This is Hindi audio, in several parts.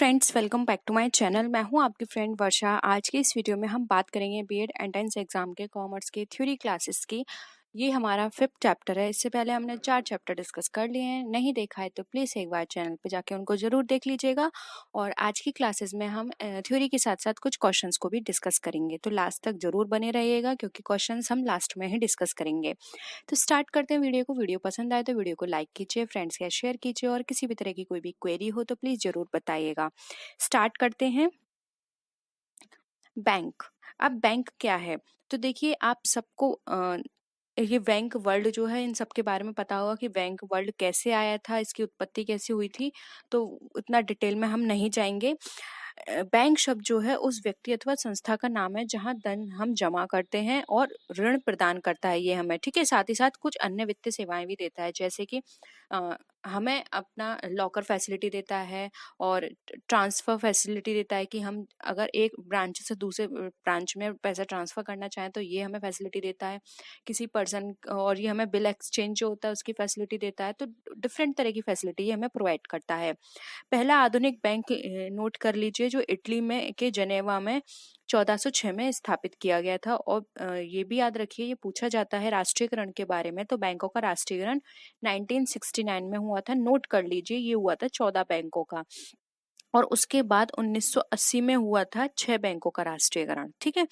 Friends, welcome back to my channel. मैं हूं आपकी फ्रेंड वर्षा। आज के इस वीडियो में हम बात करेंगे बीएड एंट्रेंस एग्जाम के कॉमर्स के थ्योरी क्लासेस की। ये हमारा 5th चैप्टर है। इससे पहले हमने 4 चैप्टर डिस्कस कर लिए हैं। नहीं देखा है तो प्लीज़ एक बार चैनल पे जाके उनको ज़रूर देख लीजिएगा। और आज की क्लासेस में हम थ्योरी के साथ साथ कुछ क्वेश्चंस को भी डिस्कस करेंगे, तो लास्ट तक ज़रूर बने रहिएगा क्योंकि क्वेश्चंस हम लास्ट में ही डिस्कस करेंगे। तो स्टार्ट करते हैं वीडियो को। वीडियो पसंद आए तो वीडियो को लाइक कीजिए, फ्रेंड्स के साथ शेयर कीजिए और किसी भी तरह की कोई भी क्वेरी हो तो प्लीज़ ज़रूर बताइएगा। स्टार्ट करते हैं। बैंक। अब बैंक क्या है? तो देखिए, आप सबको ये बैंक वर्ल्ड जो है, इन सब के बारे में पता होगा कि बैंक वर्ल्ड कैसे आया था, इसकी उत्पत्ति कैसे हुई थी। तो उतना डिटेल में हम नहीं जाएंगे। बैंक शब्द जो है उस व्यक्ति अथवा संस्था का नाम है जहां धन हम जमा करते हैं और ऋण प्रदान करता है ये हमें, ठीक है। साथ ही साथ कुछ अन्य वित्तीय सेवाएं भी देता है, जैसे कि हमें अपना लॉकर फैसिलिटी देता है और ट्रांसफ़र फैसिलिटी देता है कि हम अगर एक ब्रांच से दूसरे ब्रांच में पैसा ट्रांसफ़र करना चाहें तो ये हमें फैसिलिटी देता है किसी पर्सन। और ये हमें बिल एक्सचेंज जो होता है उसकी फैसिलिटी देता है। तो डिफरेंट तरह की फैसिलिटी ये हमें प्रोवाइड करता है। पहला आधुनिक बैंक नोट कर लीजिए, जो इटली में के जनेवा में 1406 में स्थापित किया गया था। और ये भी याद रखिए, ये पूछा जाता है राष्ट्रीयकरण के बारे में, तो बैंकों का राष्ट्रीयकरण 1969 में हुआ था। नोट कर लीजिए, ये हुआ था 14 बैंकों का। और उसके बाद 1980 में हुआ था 6 बैंकों का राष्ट्रीयकरण, ठीक है।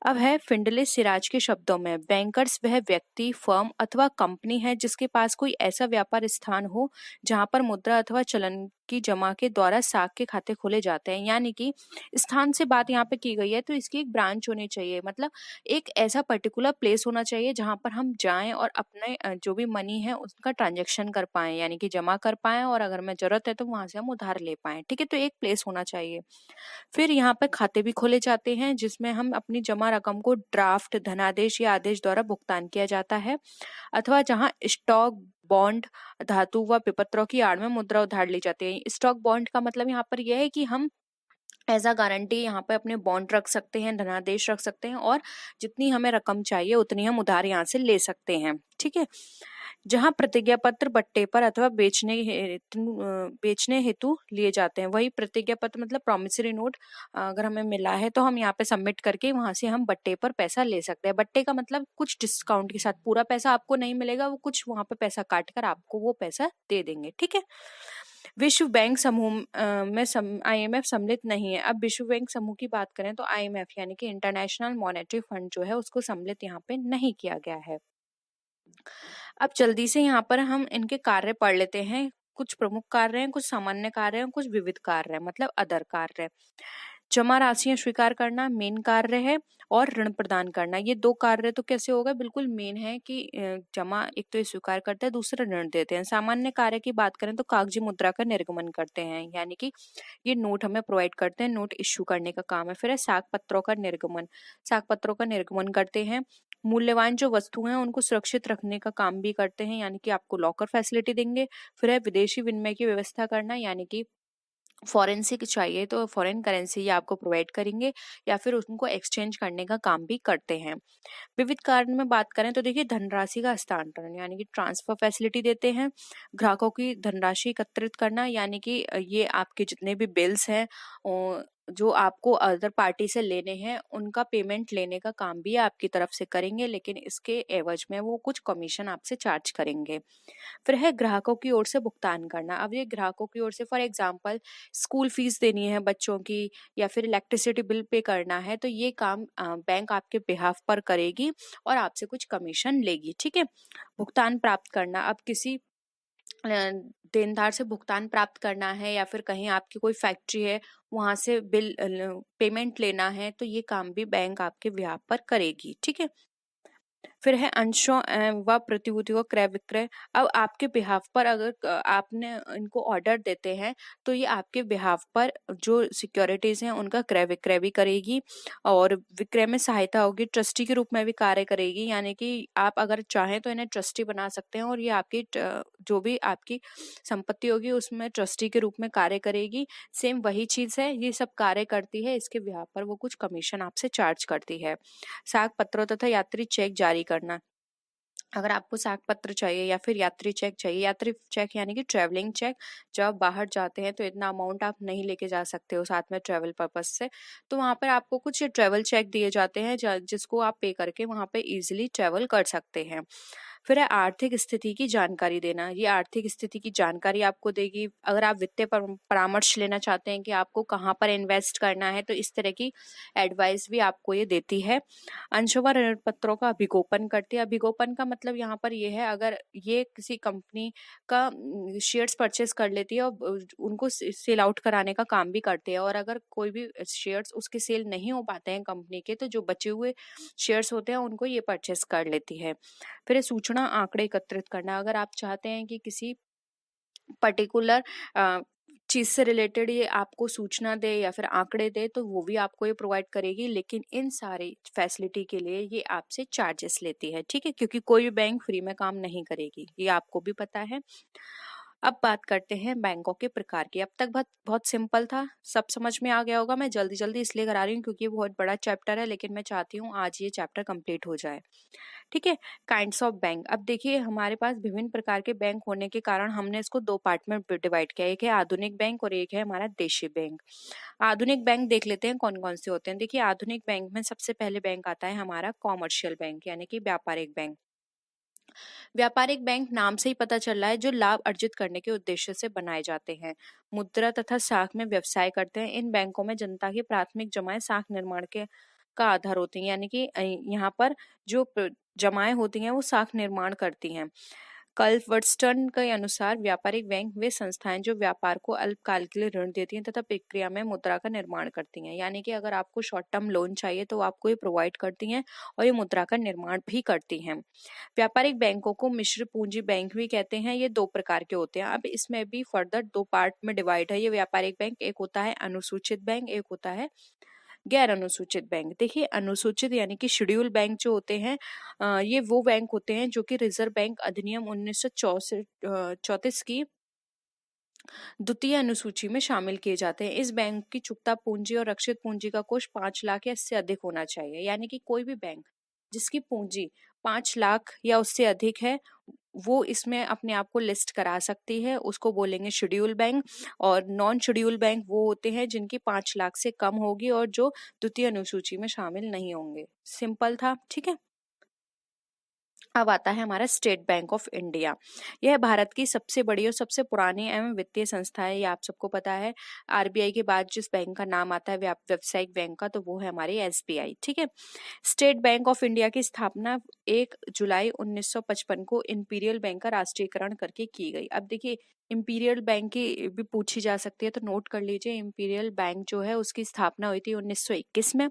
अब है फिंडले सिराज के शब्दों में, बैंकर्स वह व्यक्ति, फर्म अथवा कंपनी है जिसके पास कोई ऐसा व्यापार स्थान हो जहां पर मुद्रा अथवा चलन की जमा के द्वारा साख के खाते खोले जाते हैं। यानी कि स्थान से बात यहाँ पे की गई है, तो इसकी एक ब्रांच होनी चाहिए। मतलब एक ऐसा पर्टिकुलर प्लेस होना चाहिए जहां पर हम जाएं और अपने जो भी मनी है उसका ट्रांजेक्शन कर पाएं, यानी कि जमा कर पाएं, और अगर हमें जरूरत है तो वहां से हम उधार ले पाएं, ठीक है। तो एक प्लेस होना चाहिए। फिर यहाँ पे खाते भी खोले जाते हैं जिसमें हम अपनी जमा रकम को ड्राफ्ट, धनादेश या आदेश द्वारा भुगतान किया जाता है, अथवा जहाँ स्टॉक, बॉन्ड, धातु व विपत्रों की आड़ में मुद्रा उधार ली जाती है। स्टॉक बॉन्ड का मतलब यहाँ पर यह है कि हम एज अ गारंटी यहाँ पे अपने बॉन्ड रख सकते हैं, धनादेश रख सकते हैं, और जितनी हमें रकम चाहिए उतनी हम उधार यहाँ से ले सकते हैं, ठीक है। जहाँ प्रतिज्ञा पत्र बट्टे पर अथवा बेचने हेतु लिए जाते हैं। वही प्रतिज्ञा पत्र मतलब प्रॉमिसरी नोट अगर हमें मिला है तो हम यहाँ पे सबमिट करके वहां से हम बट्टे पर पैसा ले सकते हैं। बट्टे का मतलब कुछ डिस्काउंट के साथ, पूरा पैसा आपको नहीं मिलेगा, वो कुछ वहां पे पैसा काट कर आपको वो पैसा दे देंगे, ठीक है। विश्व बैंक समूह में आईएमएफ सम्मिलित नहीं है। अब विश्व बैंक समूह की बात करें तो आईएमएफ यानी कि इंटरनेशनल मॉनेटरी फंड जो है उसको सम्मिलित यहाँ पे नहीं किया गया है। अब जल्दी से यहाँ पर हम इनके कार्य पढ़ लेते हैं। कुछ प्रमुख कार्य हैं, कुछ सामान्य कार्य हैं, कुछ विविध कार्य हैं, मतलब अदर कार्य है। जमा राशियां स्वीकार करना मेन कार्य है, और ऋण प्रदान करना, ये 2 कार्य तो कैसे होगा, बिल्कुल मेन है कि जमा एक तो ये स्वीकार करते हैं, दूसरा ऋण देते हैं। सामान्य कार्य की बात करें तो कागजी मुद्रा का निर्गमन करते हैं, यानी कि ये नोट हमें प्रोवाइड करते हैं, नोट इश्यू करने का काम है। फिर है साख पत्रों का निर्गमन, साख पत्रों का निर्गमन करते हैं। मूल्यवान जो वस्तु हैं उनको सुरक्षित रखने का काम भी करते हैं, यानी कि आपको लॉकर फैसिलिटी देंगे। फिर है विदेशी विनिमय की व्यवस्था करना, यानी कि फॉरेंसिक चाहिए तो फॉरेन करेंसी ये आपको प्रोवाइड करेंगे, या फिर उनको एक्सचेंज करने का काम भी करते हैं। विविध कार्य में बात करें तो देखिए, धनराशि का हस्तांतरण यानी कि ट्रांसफर फैसिलिटी देते हैं। ग्राहकों की धनराशि एकत्रित करना, यानी कि ये आपके जितने भी बिल्स हैं जो आपको अदर पार्टी से लेने हैं उनका पेमेंट लेने का काम भी आपकी तरफ से करेंगे, लेकिन इसके एवज में वो कुछ कमीशन आपसे चार्ज करेंगे। फिर है ग्राहकों की ओर से भुगतान करना। अब ये ग्राहकों की ओर से, फॉर एग्जांपल स्कूल फीस देनी है बच्चों की, या फिर इलेक्ट्रिसिटी बिल पे करना है, तो ये काम बैंक आपके बिहाफ पर करेगी और आपसे कुछ कमीशन लेगी, ठीक है। भुगतान प्राप्त करना, अब किसी देनदार से भुगतान प्राप्त करना है, या फिर कहीं आपकी कोई फैक्ट्री है वहां से बिल पेमेंट लेना है, तो ये काम भी बैंक आपके बिहाफ पर करेगी, ठीक है। फिर है अंशों व प्रतिभूतियों क्रय विक्रय। अब आपके बिहाफ पर अगर आपने इनको ऑर्डर देते हैं तो ये आपके बिहाफ पर जो सिक्योरिटीज हैं उनका क्रय विक्रय भी करेगी, और विक्रय में सहायता होगी, ट्रस्टी के रूप में भी कार्य करेगी। यानी कि आप अगर चाहें तो इन्हें ट्रस्टी बना सकते हैं, और ये आपकी जो भी आपकी संपत्ति होगी उसमें ट्रस्टी के रूप में कार्य करेगी। सेम वही चीज है, ये सब कार्य करती है, इसके बिहाफ पर वो कुछ कमीशन आपसे चार्ज करती है। साख पत्रों तथा यात्री चेक जारी करना। अगर आपको साख पत्र चाहिए या फिर यात्री चेक चाहिए, यात्री चेक यानी कि ट्रैवलिंग चेक, जब आप बाहर जाते हैं तो इतना अमाउंट आप नहीं लेके जा सकते हो साथ में ट्रैवल पर्पस से, तो वहाँ पर आपको कुछ ट्रैवल चेक दिए जाते हैं जिसको आप पे करके वहाँ पे इजीली ट्रैवल कर सकते हैं। फिर है आर्थिक स्थिति की जानकारी देना। ये आर्थिक स्थिति की जानकारी आपको देगी। अगर आप वित्तीय परामर्श लेना चाहते हैं कि आपको कहाँ पर इन्वेस्ट करना है, तो इस तरह की एडवाइस भी आपको ये देती है। अंशों ऋण पत्रों का अभिगोपन करती है। अभिगोपन का मतलब यहाँ पर ये है, अगर ये किसी कंपनी का शेयर्स परचेस कर लेती है और उनको सेल आउट कराने का काम भी करती है, और अगर कोई भी शेयर्स उसके सेल नहीं हो पाते हैं कंपनी के, तो जो बचे हुए शेयर्स होते हैं उनको ये परचेस कर लेती है। फिर सूचना आंकड़े एकत्रित करना। अगर आप चाहते हैं कि किसी पर्टिकुलर चीज से रिलेटेड ये आपको सूचना दे या फिर आंकड़े दे, तो वो भी आपको ये प्रोवाइड करेगी, लेकिन इन सारी फैसिलिटी के लिए ये आपसे चार्जेस लेती है, ठीक है, क्योंकि कोई भी बैंक फ्री में काम नहीं करेगी, ये आपको भी पता है। अब बात करते हैं बैंकों के प्रकार की। अब तक बहुत बहुत सिंपल था, सब समझ में आ गया होगा। मैं जल्दी जल्दी इसलिए करा रही हूँ क्योंकि ये बहुत बड़ा चैप्टर है, लेकिन मैं चाहती हूँ आज ये चैप्टर कंप्लीट हो जाए, ठीक है। Kinds of bank. अब देखिए, हमारे पास विभिन्न प्रकार के बैंक होने के कारण हमने इसको दो पार्ट में डिवाइड किया। एक है आधुनिक बैंक और एक है हमारा देशी बैंक। आधुनिक बैंक देख लेते हैं कौन कौन से होते हैं। देखिए, आधुनिक बैंक में सबसे पहले बैंक आता है हमारा कॉमर्शियल बैंक, यानी कि व्यापारिक बैंक। व्यापारिक बैंक नाम से ही पता चल रहा है, जो लाभ अर्जित करने के उद्देश्य से बनाए जाते हैं, मुद्रा तथा साख में व्यवसाय करते हैं। इन बैंकों में जनता की प्राथमिक जमाएं साख निर्माण के का आधार होती हैं, यानी कि यहाँ पर जो जमाएं होती हैं वो साख निर्माण करती हैं। कल्वर्टस्टर्न के अनुसार व्यापारिक बैंक वे संस्थाएं जो व्यापार को अल्पकाल के लिए ऋण देती हैं तथा प्रक्रिया में मुद्रा का निर्माण करती हैं। यानी कि अगर आपको शॉर्ट टर्म लोन चाहिए तो आपको ये प्रोवाइड करती हैं और ये मुद्रा का निर्माण भी करती हैं। व्यापारिक बैंकों को मिश्र पूंजी बैंक भी कहते हैं। ये दो प्रकार के होते हैं। अब इसमें भी फर्दर दो पार्ट में डिवाइड है ये व्यापारिक बैंक। एक होता है अनुसूचित बैंक, एक होता है गैर अनुसूचित बैंक। देखिए, अनुसूचित यानी कि शेड्यूल बैंक जो होते हैं, ये वो बैंक होते हैं जो कि रिजर्व बैंक अधिनियम 1934 की द्वितीय अनुसूची में शामिल किए जाते हैं। इस बैंक की चुकता पूंजी और रक्षित पूंजी का कोष 5 लाख या इससे अधिक होना चाहिए। यानी कि कोई भी बैंक जिसकी पूंजी 5 लाख या उससे अधिक है, वो इसमें अपने आप को लिस्ट करा सकती है, उसको बोलेंगे शेड्यूल बैंक। और नॉन शेड्यूल बैंक वो होते हैं जिनकी 5 लाख से कम होगी और जो द्वितीय अनुसूची में शामिल नहीं होंगे। सिंपल था, ठीक है। अब आता है हमारा स्टेट बैंक ऑफ इंडिया। यह भारत की सबसे बड़ी और सबसे पुरानी एवं वित्तीय संस्था है, ये आप सबको पता है। आरबीआई के बाद जिस बैंक का नाम आता है व्यावसायिक बैंक का, तो वो है हमारी एसबीआई, ठीक है। स्टेट बैंक ऑफ इंडिया की स्थापना 1 जुलाई 1955 को इंपीरियल बैंक का राष्ट्रीयकरण करके की गई। अब देखिए, इंपीरियल बैंक की भी पूछी जा सकती है, तो नोट कर लीजिए। इंपीरियल बैंक जो है उसकी स्थापना हुई थी 1921 में,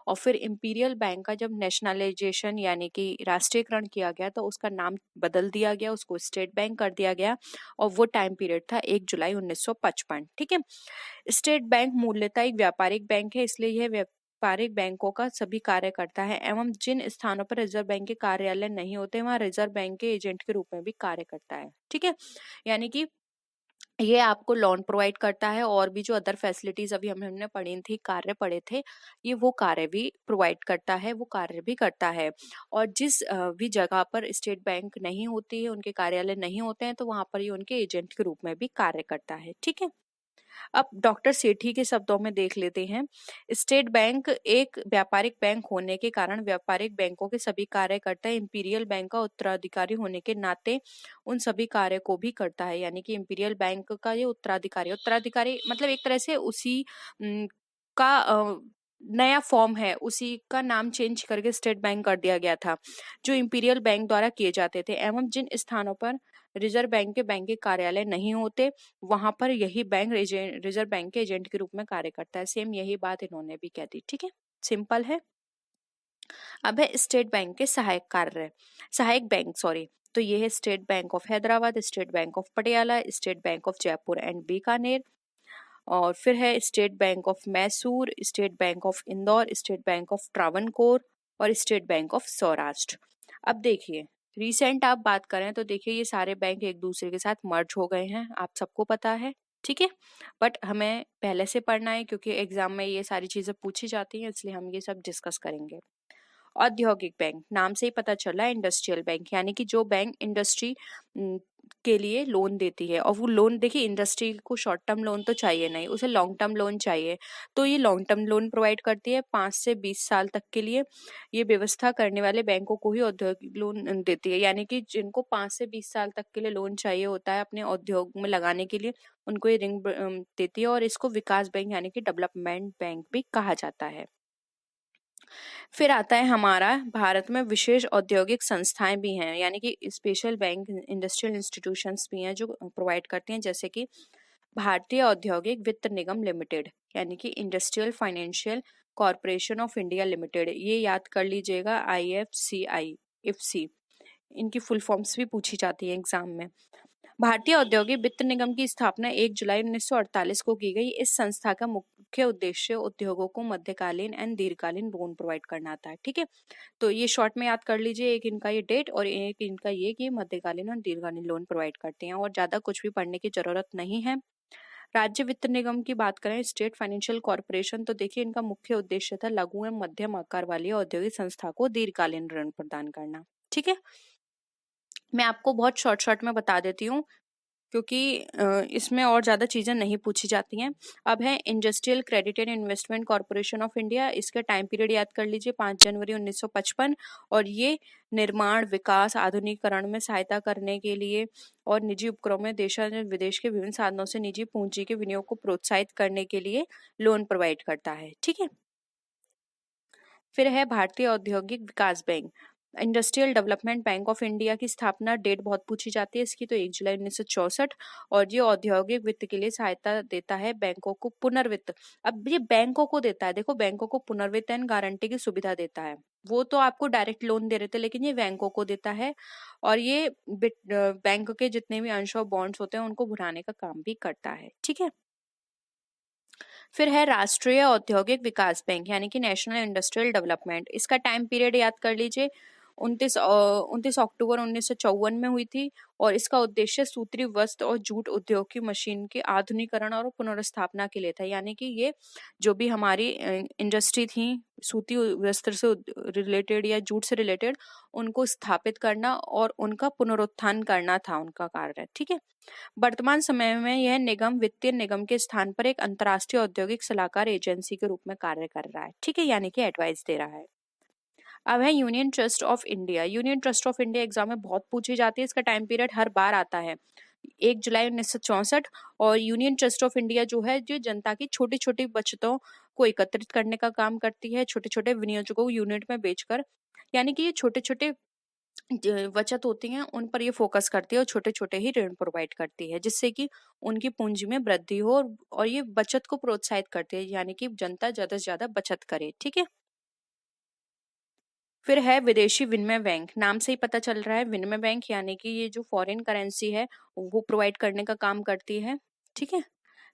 और फिर इंपीरियल बैंक का जब नेशनलाइजेशन यानी कि राष्ट्रीयकरण किया गया तो उसका नाम बदल दिया गया, उसको स्टेट बैंक कर दिया गया, और वो टाइम पीरियड था 1 जुलाई 1955, ठीक है। स्टेट बैंक मूल्यतः एक व्यापारिक बैंक है, इसलिए यह व्यापारिक बैंकों का सभी कार्य करता है एवं जिन स्थानों पर रिजर्व बैंक के कार्यालय नहीं होते वहां रिजर्व बैंक के एजेंट के रूप में भी कार्य करता है, ठीक है। यानी कि ये आपको लोन प्रोवाइड करता है, और भी जो अदर फैसिलिटीज अभी हमने पढ़ी थी, कार्य पढ़े थे, ये वो कार्य भी प्रोवाइड करता है, वो कार्य भी करता है। और जिस भी जगह पर स्टेट बैंक नहीं होती है, उनके कार्यालय नहीं होते हैं, तो वहां पर ये उनके एजेंट के रूप में भी कार्य करता है, ठीक है। अब डॉक्टर सेठी के शब्दों में देख लेते हैं। स्टेट बैंक एक व्यापारिक बैंक होने के कारण व्यापारिक बैंकों के सभी कार्य करता है। इंपीरियल बैंक का उत्तराधिकारी होने के नाते उन सभी कार्य को भी करता है। यानी कि इंपीरियल बैंक का ये उत्तराधिकारी, उत्तराधिकारी मतलब एक तरह से उसी का नया फॉर्म है, उसी का नाम चेंज करके स्टेट बैंक कर दिया गया था, जो इंपीरियल बैंक द्वारा किए जाते थे। एवं जिन स्थानों पर रिजर्व बैंक के बैंकिंग कार्यालय नहीं होते, वहां पर यही बैंक रिजर्व बैंक के एजेंट के रूप में कार्य करता है। सेम यही बात इन्होंने भी कह दी, ठीक है, सिंपल है। अब है स्टेट बैंक के सहायक बैंक, सॉरी। तो ये है state bank of Hyderabad, state bank of Patiala, state bank of Jaipur and Bikaner, और फिर है state bank of Mysore, state bank of Indore, state bank of Travancore और स्टेट बैंक ऑफ सौराष्ट्र। अब देखिए, रिसेंट आप बात करें तो देखिए ये सारे बैंक एक दूसरे के साथ मर्ज हो गए हैं, आप सबको पता है, ठीक है। बट हमें पहले से पढ़ना है क्योंकि एग्जाम में ये सारी चीजें पूछी जाती हैं, इसलिए हम ये सब डिस्कस करेंगे। औद्योगिक बैंक, नाम से ही पता चला है इंडस्ट्रियल बैंक, यानी कि जो बैंक इंडस्ट्री के लिए लोन देती है। और वो लोन देखिए, इंडस्ट्री को शॉर्ट टर्म लोन तो चाहिए नहीं, उसे लॉन्ग टर्म लोन चाहिए, तो ये लॉन्ग टर्म लोन प्रोवाइड करती है 5 से 20 साल तक के लिए। ये व्यवस्था करने वाले बैंकों को ही औद्योगिक लोन देती है, यानी कि जिनको 5 से 20 साल तक के लिए लोन चाहिए होता है अपने उद्योग में लगाने के लिए, उनको ये रिंग देती है। और इसको विकास बैंक यानी कि डेवलपमेंट बैंक भी कहा जाता है। फिर आता है हमारा, भारत में विशेष औद्योगिक संस्थाएं भी हैं, यानी कि स्पेशल बैंक, इंडस्ट्रियल इंस्टीट्यूशंस भी हैं जो प्रोवाइड करती हैं, जैसे कि भारतीय औद्योगिक वित्त निगम लिमिटेड, यानी कि industrial financial corporation of India limited. ये याद कर लीजिएगा, IFCI, इफ्सी, इनकी फुल फॉर्म्स भी पूछी जाती है एग्जाम में। भारतीय औद्योगिक वित्त निगम की स्थापना 1 जुलाई 1948 को की गई। इस संस्था का मुख्य उद्देश्य उद्योगों को मध्यकालीन एंड दीर्घकालीन लोन प्रोवाइड करना था। ठीक है, तो ये शॉर्ट में याद कर लीजिए, एक इनका ये डेट और एक इनका ये कि मध्यकालीन और दीर्घकालीन लोन प्रोवाइड करते हैं, और ज्यादा कुछ भी पढ़ने की जरूरत नहीं है। राज्य वित्त निगम की बात करें, स्टेट फाइनेंशियल कॉर्पोरेशन, तो देखिए इनका मुख्य उद्देश्य था लघु एवं मध्यम आकार वाली औद्योगिक संस्था को दीर्घकालीन ऋण प्रदान करना। ठीक है, मैं आपको बहुत शॉर्ट में बता देती हूँ, क्योंकि इसमें और ज़्यादा चीज़ें नहीं पूछी जाती हैं। अब है industrial credit and investment corporation of India. इसका टाइम पीरियड याद कर लीजिए, 5 जनवरी 1955, और ये निर्माण, विकास, आधुनिकीकरण में सहायता करने के लिए और निजी उपक्रमों में देश और विदेश के विभिन्न साधनों से निजी पूंजी के विनियोग को प्रोत्साहित करने के लिए लोन प्रोवाइड करता है। ठीक है, फिर है भारतीय औद्योगिक विकास bank, industrial development bank of India की स्थापना डेट बहुत पूछी जाती है इसकी, तो 1 जुलाई 1964, और ये औद्योगिक वित्त के लिए सहायता देता है बैंकों को, पुनर्वित्त। अब ये बैंकों को देता है, देखो बैंकों को पुनर्वित्त एंड गारंटी की सुविधा देता है। वो तो आपको डायरेक्ट लोन दे रहे थे, लेकिन ये बैंकों को देता है, और ये बैंक के जितने भी अंश और बॉन्ड्स होते हैं उनको भुनाने का काम भी करता है। ठीक है, फिर है राष्ट्रीय औद्योगिक विकास बैंक, यानी कि नेशनल इंडस्ट्रियल डेवलपमेंट। इसका टाइम पीरियड याद कर लीजिए, 29 अक्टूबर 1954 में हुई थी, और इसका उद्देश्य सूती वस्त्र और जूट उद्योग की मशीन के आधुनिकीकरण और पुनर्स्थापना के लिए था। यानी कि ये जो भी हमारी इंडस्ट्री थी सूती वस्त्र से रिलेटेड या जूट से रिलेटेड, उनको स्थापित करना और उनका पुनरुत्थान करना था उनका कार्य। ठीक है, वर्तमान समय में यह निगम वित्तीय निगम के स्थान पर एक अंतर्राष्ट्रीय औद्योगिक सलाहकार एजेंसी के रूप में कार्य कर रहा है। ठीक है, यानी कि एडवाइस दे रहा है। अब है union trust of India. Union trust of India exam में बहुत पूछी जाती है, इसका टाइम पीरियड हर बार आता है 1 जुलाई 1964, और यूनियन ट्रस्ट ऑफ इंडिया जो है, जो जनता की छोटी छोटी बचतों को एकत्रित करने का काम करती है, छोटे छोटे विनियोजकों को यूनिट में बेचकर, यानी कि ये छोटे छोटे बचत होती हैं उन पर ये फोकस करती है, और छोटे छोटे ही ऋण प्रोवाइड करती है, जिससे कि उनकी पूंजी में वृद्धि हो, और ये बचत को प्रोत्साहित करती है, यानी कि जनता ज्यादा से ज्यादा बचत करे। ठीक है, फिर है विदेशी विनिमय बैंक, नाम से ही पता चल रहा है विनिमय बैंक, यानी कि ये जो फॉरेन करेंसी है वो प्रोवाइड करने का काम करती है। ठीक है,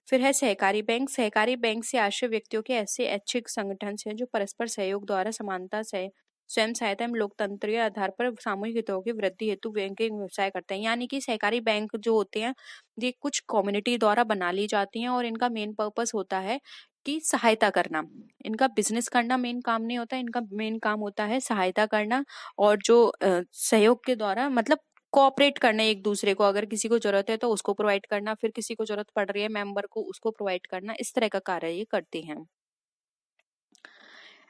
फिर है सहकारी बैंक। सहकारी बैंक से आश्रय व्यक्तियों के ऐसे ऐच्छिक संगठन हैं जो परस्पर सहयोग द्वारा समानता से स्वयं सहायता एवं लोकतंत्रीय आधार पर सामूहिक हितों की वृद्धि हेतु बैंकिंग व्यवसाय करते हैं। यानी कि सहकारी बैंक जो होते हैं ये कुछ कम्युनिटी द्वारा बना ली जाती हैं, और इनका मेन पर्पस होता है कि सहायता करना। इनका बिजनेस करना मेन काम नहीं होता, इनका मेन काम होता है सहायता करना, और जो सहयोग के द्वारा मतलब कोऑपरेट करना एक दूसरे को, अगर किसी को जरूरत है तो उसको प्रोवाइड करना, फिर किसी को जरूरत पड़ रही है मेंबर को उसको प्रोवाइड करना, इस तरह का कार्य ये करती हैं।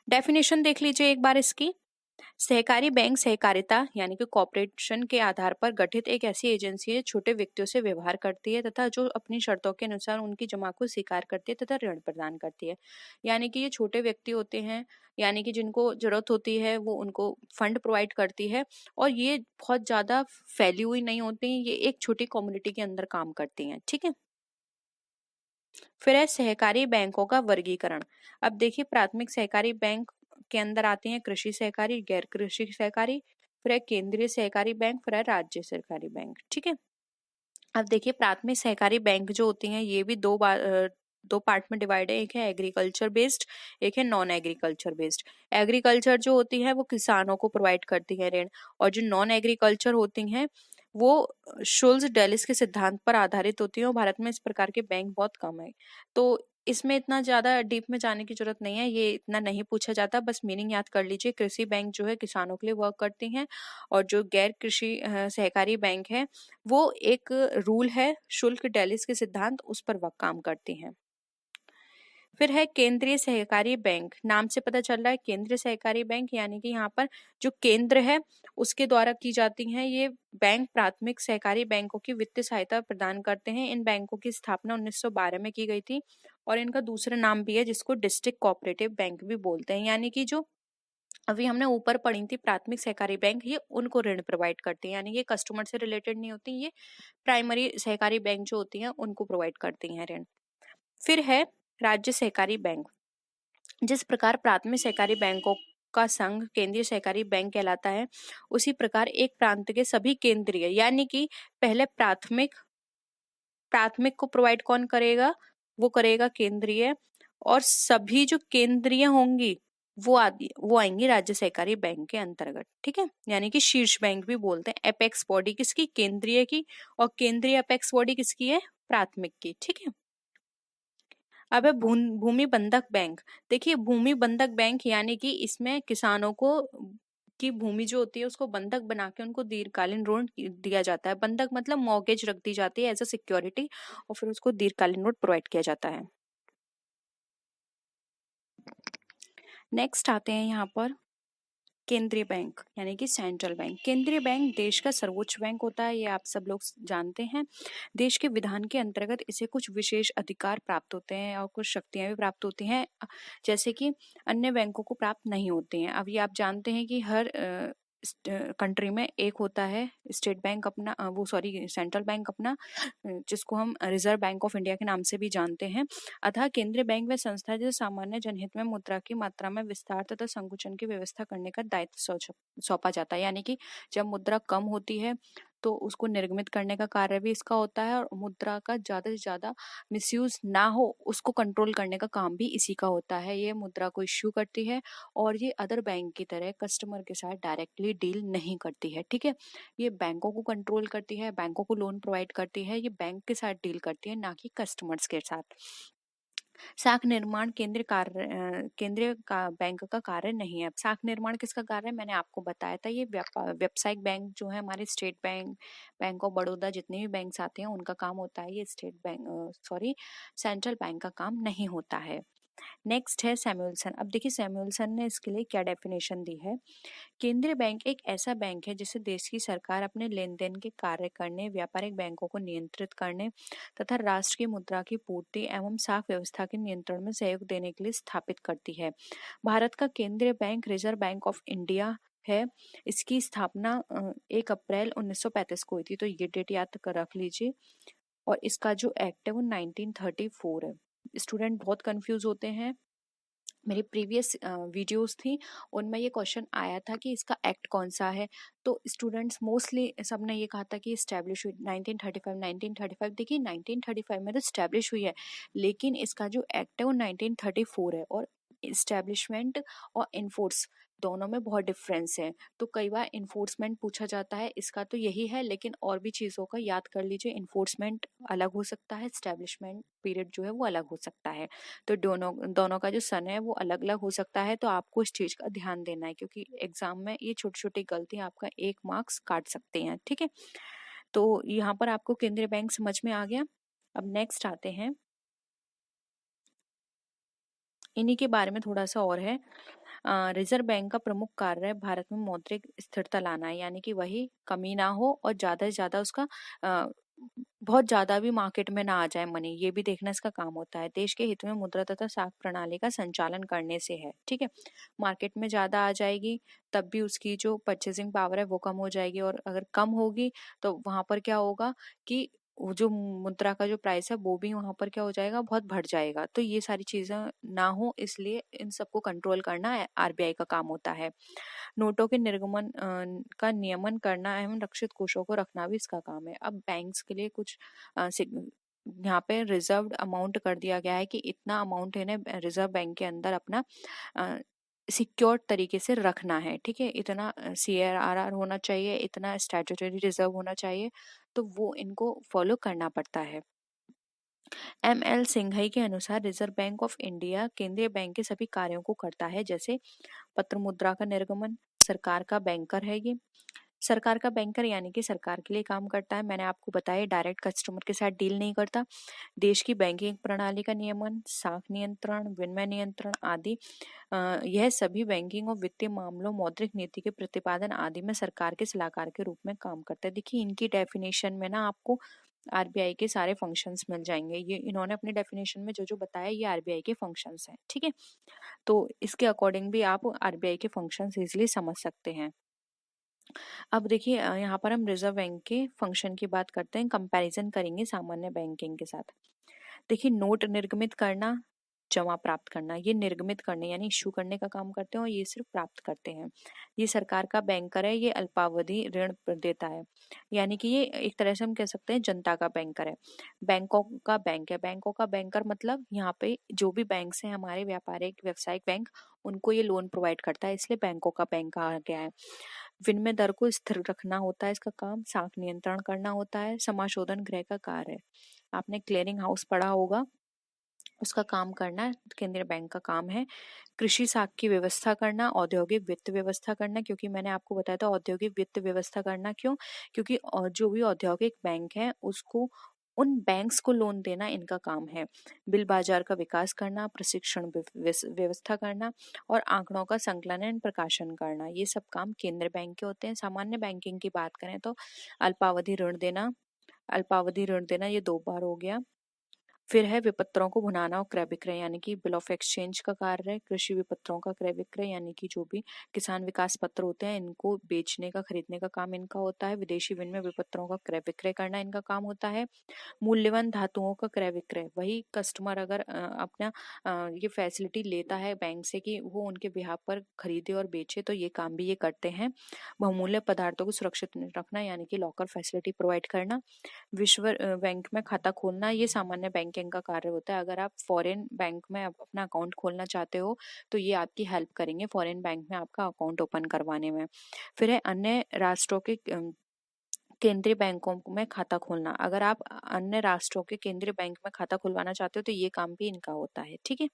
डेफिनेशन देख लीजिए एक बार इसकी। सहकारी बैंक सहकारिता यानी कि कॉपरेशन के आधार पर गठित एक ऐसी एजेंसी है छोटे व्यक्तियों से व्यवहार करती है तथा जो अपनी शर्तों के अनुसार उनकी जमा को स्वीकार करती है तथा ऋण प्रदान करती है। यानी कि ये छोटे व्यक्ति होते हैं, यानी कि जिनको जरूरत होती है वो उनको फंड प्रोवाइड करती है, और ये बहुत ज्यादा फैली हुई नहीं होती, ये एक छोटी कम्युनिटी के अंदर काम करती हैं। ठीक है, फिर है सहकारी बैंकों का वर्गीकरण। अब देखिए प्राथमिक सहकारी बैंक के अंदर आते हैं कृषि सहकारी, गैर कृषि सहकारी, फिर है केंद्रीय सहकारी बैंक, फिर है राज्य सहकारी बैंक। ठीक है, अब देखिए प्राथमिक सहकारी बैंक जो होती हैं ये भी दो पार्ट में डिवाइड है, एक है एग्रीकल्चर बेस्ड, एक है नॉन एग्रीकल्चर बेस्ड। एग्रीकल्चर जो होती है वो किसानों को प्रोवाइड करती है ऋण, और जो नॉन एग्रीकल्चर होती हैं वो शुल्स डेलिस के सिद्धांत पर आधारित होती है, और भारत में इस प्रकार के बैंक बहुत कम है। तो इसमें इतना ज़्यादा डीप में जाने की ज़रूरत नहीं है, ये इतना नहीं पूछा जाता, बस मीनिंग याद कर लीजिए। कृषि बैंक जो है किसानों के लिए वर्क करती हैं, और जो गैर कृषि सहकारी बैंक है, वो एक रूल है, शुल्क डैलिस के सिद्धांत, उस पर वह काम करती हैं। फिर है केंद्रीय सहकारी बैंक। नाम से पता चल रहा है केंद्रीय सहकारी बैंक, यानी कि यहाँ पर जो केंद्र है उसके द्वारा की जाती हैं ये बैंक प्राथमिक सहकारी बैंकों की वित्तीय सहायता प्रदान करते हैं। इन बैंकों की स्थापना 1912 में की गई थी, और इनका दूसरा नाम भी है जिसको डिस्ट्रिक्ट कोऑपरेटिव बैंक भी बोलते हैं। यानी कि जो अभी हमने ऊपर पढ़ी थी प्राथमिक सहकारी बैंक, ये उनको ऋण प्रोवाइड करती है, यानी ये कस्टमर से रिलेटेड नहीं होती, ये प्राइमरी सहकारी बैंक जो होती हैं उनको प्रोवाइड करती हैं ऋण। फिर है राज्य सहकारी बैंक। जिस प्रकार प्राथमिक सहकारी बैंकों का संघ केंद्रीय सहकारी बैंक कहलाता है, उसी प्रकार एक प्रांत के सभी केंद्रीय, यानी कि पहले प्राथमिक प्राथमिक को प्रोवाइड कौन करेगा, वो करेगा केंद्रीय, और सभी जो केंद्रीय होंगी वो आएंगी राज्य सहकारी बैंक के अंतर्गत। ठीक है, यानी कि शीर्ष बैंक भी बोलते हैं। एपेक्स बॉडी किसकी, केंद्रीय की, और केंद्रीय अपेक्स बॉडी किसकी है, प्राथमिक की। ठीक है। अब है भूमि बंधक बैंक। देखिए भूमि बंधक बैंक यानी कि इसमें किसानों को की भूमि जो होती है उसको बंधक बना के उनको दीर्घकालीन ऋण दिया जाता है। बंधक मतलब मॉर्गेज रख दी जाती है एज अ सिक्योरिटी, और फिर उसको दीर्घकालीन ऋण प्रोवाइड किया जाता है। नेक्स्ट आते हैं यहाँ पर केंद्रीय बैंक यानी कि सेंट्रल बैंक। केंद्रीय बैंक देश का सर्वोच्च बैंक होता है, ये आप सब लोग जानते हैं। देश के विधान के अंतर्गत इसे कुछ विशेष अधिकार प्राप्त होते हैं और कुछ शक्तियां भी प्राप्त होती हैं, जैसे कि अन्य बैंकों को प्राप्त नहीं होती हैं। अब ये आप जानते हैं कि हर कंट्री में एक होता है स्टेट बैंक अपना, वो सॉरी सेंट्रल बैंक अपना, जिसको हम रिजर्व बैंक ऑफ इंडिया के नाम से भी जानते हैं। अतः केंद्रीय बैंक व संस्था जो सामान्य जनहित में मुद्रा की मात्रा में विस्तार तथा संकुचन की व्यवस्था करने का दायित्व सौंपा जाता है। यानी कि जब मुद्रा कम होती है तो उसको निर्गमित करने का कार्य भी इसका होता है, और मुद्रा का ज्यादा से ज्यादा मिसयूज ना हो उसको कंट्रोल करने का काम भी इसी का होता है। ये मुद्रा को इश्यू करती है, और ये अदर बैंक की तरह कस्टमर के साथ डायरेक्टली डील नहीं करती है। ठीक है, ये बैंकों को कंट्रोल करती है, बैंकों को लोन प्रोवाइड करती है, ये बैंक के साथ डील करती है, ना कि कस्टमर्स के साथ। शाख निर्माण केंद्रीय का बैंक का कार्य नहीं है। अब शाख निर्माण किसका कार्य है, मैंने आपको बताया था। ये व्यावसायिक बैंक जो है हमारे state bank, bank of Baroda, जितने भी बैंक्स आते हैं उनका काम होता है। ये state bank sorry central bank का काम नहीं होता है। नेक्स्ट है सैमुअलसन। अब देखिए सैमुअलसन ने इसके लिए क्या डेफिनेशन दी है। केंद्रीय बैंक एक ऐसा बैंक है जिसे देश की सरकार अपने लेन देन के कार्य करने, व्यापारिक बैंकों को नियंत्रित करने तथा राष्ट्र की मुद्रा की पूर्ति एवं साख व्यवस्था के नियंत्रण में सहयोग देने के लिए स्थापित करती है। भारत का केंद्रीय bank reserve bank of India है। इसकी स्थापना 1 अप्रैल 1935 को हुई थी, तो ये डेट याद कर रख लीजिए। और इसका जो एक्ट है वो 1934 है। स्टूडेंट बहुत कंफ्यूज होते हैं, मेरी प्रीवियस वीडियोस थी उनमें ये क्वेश्चन आया था कि इसका एक्ट कौन सा है। तो स्टूडेंट्स मोस्टली सबने ये कहा था कि इस्टेब्लिश हुई 1935। 1935 देखिए 1935 में तो इस्टेब्लिश हुई है, लेकिन इसका जो एक्ट है वो 1934 है। और इस्टेब्लिशमेंट और इन्फोर्स दोनों में बहुत डिफरेंस है। तो कई बार इन्फोर्समेंट पूछा जाता है, इसका तो यही है, लेकिन और भी चीज़ों का याद कर लीजिए। इन्फोर्समेंट अलग हो सकता है, इस्टेब्लिशमेंट पीरियड जो है वो अलग हो सकता है। तो दोनों दोनों का जो सन है वो अलग अलग हो सकता है। तो आपको इस चीज का ध्यान देना है, क्योंकि एग्जाम में ये छोटी छोटी गलतियां आपका 1 मार्क्स काट सकते हैं। ठीक है, तो यहाँ पर आपको केंद्रीय बैंक समझ में आ गया। अब नेक्स्ट आते हैं, इन्हीं के बारे में थोड़ा सा और है। रिजर्व बैंक का प्रमुख कार्य भारत में मौद्रिक स्थिरता लाना है, यानी कि वही कमी ना हो और ज्यादा से ज्यादा उसका बहुत ज्यादा भी मार्केट में ना आ जाए मनी, ये भी देखना इसका काम होता है। देश के हित में मुद्रा तथा साख प्रणाली का संचालन करने से है। ठीक है, मार्केट में ज्यादा आ जाएगी तब भी उसकी जो परचेसिंग पावर है वो कम हो जाएगी, और अगर कम होगी तो वहां पर क्या होगा कि वो जो मुद्रा का जो प्राइस है वो भी वहां पर क्या हो जाएगा, बहुत बढ़ जाएगा। तो ये सारी चीजें ना हो, इसलिए इन सबको कंट्रोल करना आरबीआई का काम होता है। नोटों के निर्गमन का नियमन करना एवं रक्षित कोषों को रखना भी इसका काम है। अब बैंक्स के लिए कुछ यहाँ पे रिजर्व्ड अमाउंट कर दिया गया है कि इतना अमाउंट इन्हें रिजर्व बैंक के अंदर अपना सिक्योर तरीके से रखना है। ठीक है, इतना CRR होना चाहिए, इतना स्टैट्यूटरी रिजर्व होना चाहिए, तो वो इनको फॉलो करना पड़ता है। ML सिंघई के अनुसार रिजर्व बैंक ऑफ इंडिया केंद्रीय बैंक के सभी कार्यों को करता है, जैसे पत्र मुद्रा का निर्गमन। सरकार का बैंकर है ये। सरकार का बैंकर यानी कि सरकार के लिए काम करता है। मैंने आपको बताया डायरेक्ट कस्टमर के साथ डील नहीं करता। देश की बैंकिंग प्रणाली का नियमन, साख नियंत्रण, विनिमय नियंत्रण आदि, यह सभी बैंकिंग और वित्तीय मामलों, मौद्रिक नीति के प्रतिपादन आदि में सरकार के सलाहकार के रूप में काम करता है। देखिए इनकी डेफिनेशन में ना आपको आरबीआई के सारे फंक्शंस मिल जाएंगे। ये इन्होंने अपनी डेफिनेशन में जो जो बताया ये आरबीआई के फंक्शंस हैं, ठीक है। तो इसके अकॉर्डिंग भी आप आरबीआई के फंक्शंस इजीली समझ सकते हैं। अब देखिए यहाँ पर हम रिजर्व बैंक के फंक्शन की बात करते हैं, कंपैरिजन करेंगे सामान्य बैंकिंग के साथ। देखिए नोट निर्गमित करना, जमा प्राप्त करना, ये निर्गमित करने यानी इशू करने का काम करते हैं और ये सिर्फ प्राप्त करते हैं। ये सरकार का बैंकर है, ये अल्पावधि ऋण देता है, यानी कि ये एक तरह से हम कह सकते हैं जनता का बैंकर है। बैंकों का बैंक है, बैंकों का बैंकर मतलब यहाँ पे जो भी बैंक है हमारे व्यापारिक व्यवसायिक बैंक, उनको ये लोन प्रोवाइड करता है, इसलिए बैंकों का बैंक कहा गया है। विनिमय दर को स्थिर रखना होता है इसका काम, साख नियंत्रण करना होता है, समाशोधन गृह का कार्य है। आपने क्लियरिंग हाउस पढ़ा होगा, उसका काम करना केंद्रीय बैंक का काम है। कृषि साख की व्यवस्था करना, औद्योगिक वित्त व्यवस्था करना, क्योंकि मैंने आपको बताया था औद्योगिक वित्त व्यवस्था करना क्यों, क्योंकि जो भी औद्योगिक बैंक है उसको उन बैंक्स को लोन देना इनका काम है। बिल बाजार का विकास करना, प्रशिक्षण व्यवस्था करना और आंकड़ों का संकलन प्रकाशन करना, ये सब काम केंद्रीय बैंक के होते हैं। सामान्य बैंकिंग की बात करें तो अल्पावधि ऋण देना, अल्पावधि ऋण देना ये 2 बार हो गया। फिर है विपत्रों को भुनाना और क्रय विक्रय यानी कि बिल ऑफ एक्सचेंज का कार्य है। कृषि विपत्रों का क्रय विक्रय यानी कि जो भी किसान विकास पत्र होते हैं इनको बेचने का खरीदने का काम इनका होता है। विदेशी विनिमय विपत्रों का क्रय विक्रय करना इनका काम होता है। मूल्यवान धातुओं का क्रय विक्रय, वही कस्टमर अगर अपना ये फैसिलिटी लेता है बैंक से कि वो उनके बिहाफ पर खरीदे और बेचे, तो ये काम भी ये करते हैं। बहुमूल्य पदार्थों को सुरक्षित रखना यानी कि लॉकर फैसिलिटी प्रोवाइड करना। विश्व बैंक में खाता खोलना, ये सामान्य बैंकिंग का कार्य होता है। अगर आप फॉरेन बैंक में अपना अकाउंट खोलना चाहते हो तो ये आपकी हेल्प करेंगे फॉरेन बैंक में आपका अकाउंट ओपन करवाने में। फिर है अन्य राष्ट्रों के केंद्रीय बैंकों में खाता खोलना। अगर आप अन्य राष्ट्रों के केंद्रीय बैंक में खाता खुलवाना चाहते हो तो ये काम भी इनका होता है, ठीक है।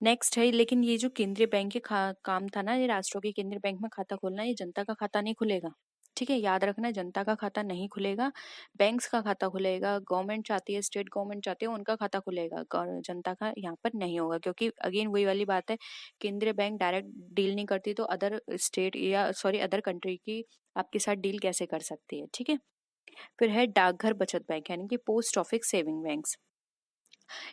नेक्स्ट है, लेकिन ये जो केंद्रीय बैंक के काम था ना, ये राष्ट्रों के केंद्रीय बैंक में खाता खोलना, ये जनता का खाता नहीं खुलेगा, ठीक है। याद रखना जनता का खाता नहीं खुलेगा, बैंक्स का खाता खुलेगा। गवर्नमेंट चाहती है, स्टेट गवर्नमेंट चाहती है उनका खाता खुलेगा, जनता का यहाँ पर नहीं होगा, क्योंकि अगेन वही वाली बात है, केंद्रीय बैंक डायरेक्ट डील नहीं करती तो अदर स्टेट या सॉरी अदर कंट्री की आपके साथ डील कैसे कर सकती है, ठीक है। फिर है डाकघर बचत बैंक यानी कि पोस्ट ऑफिस सेविंग बैंक्स।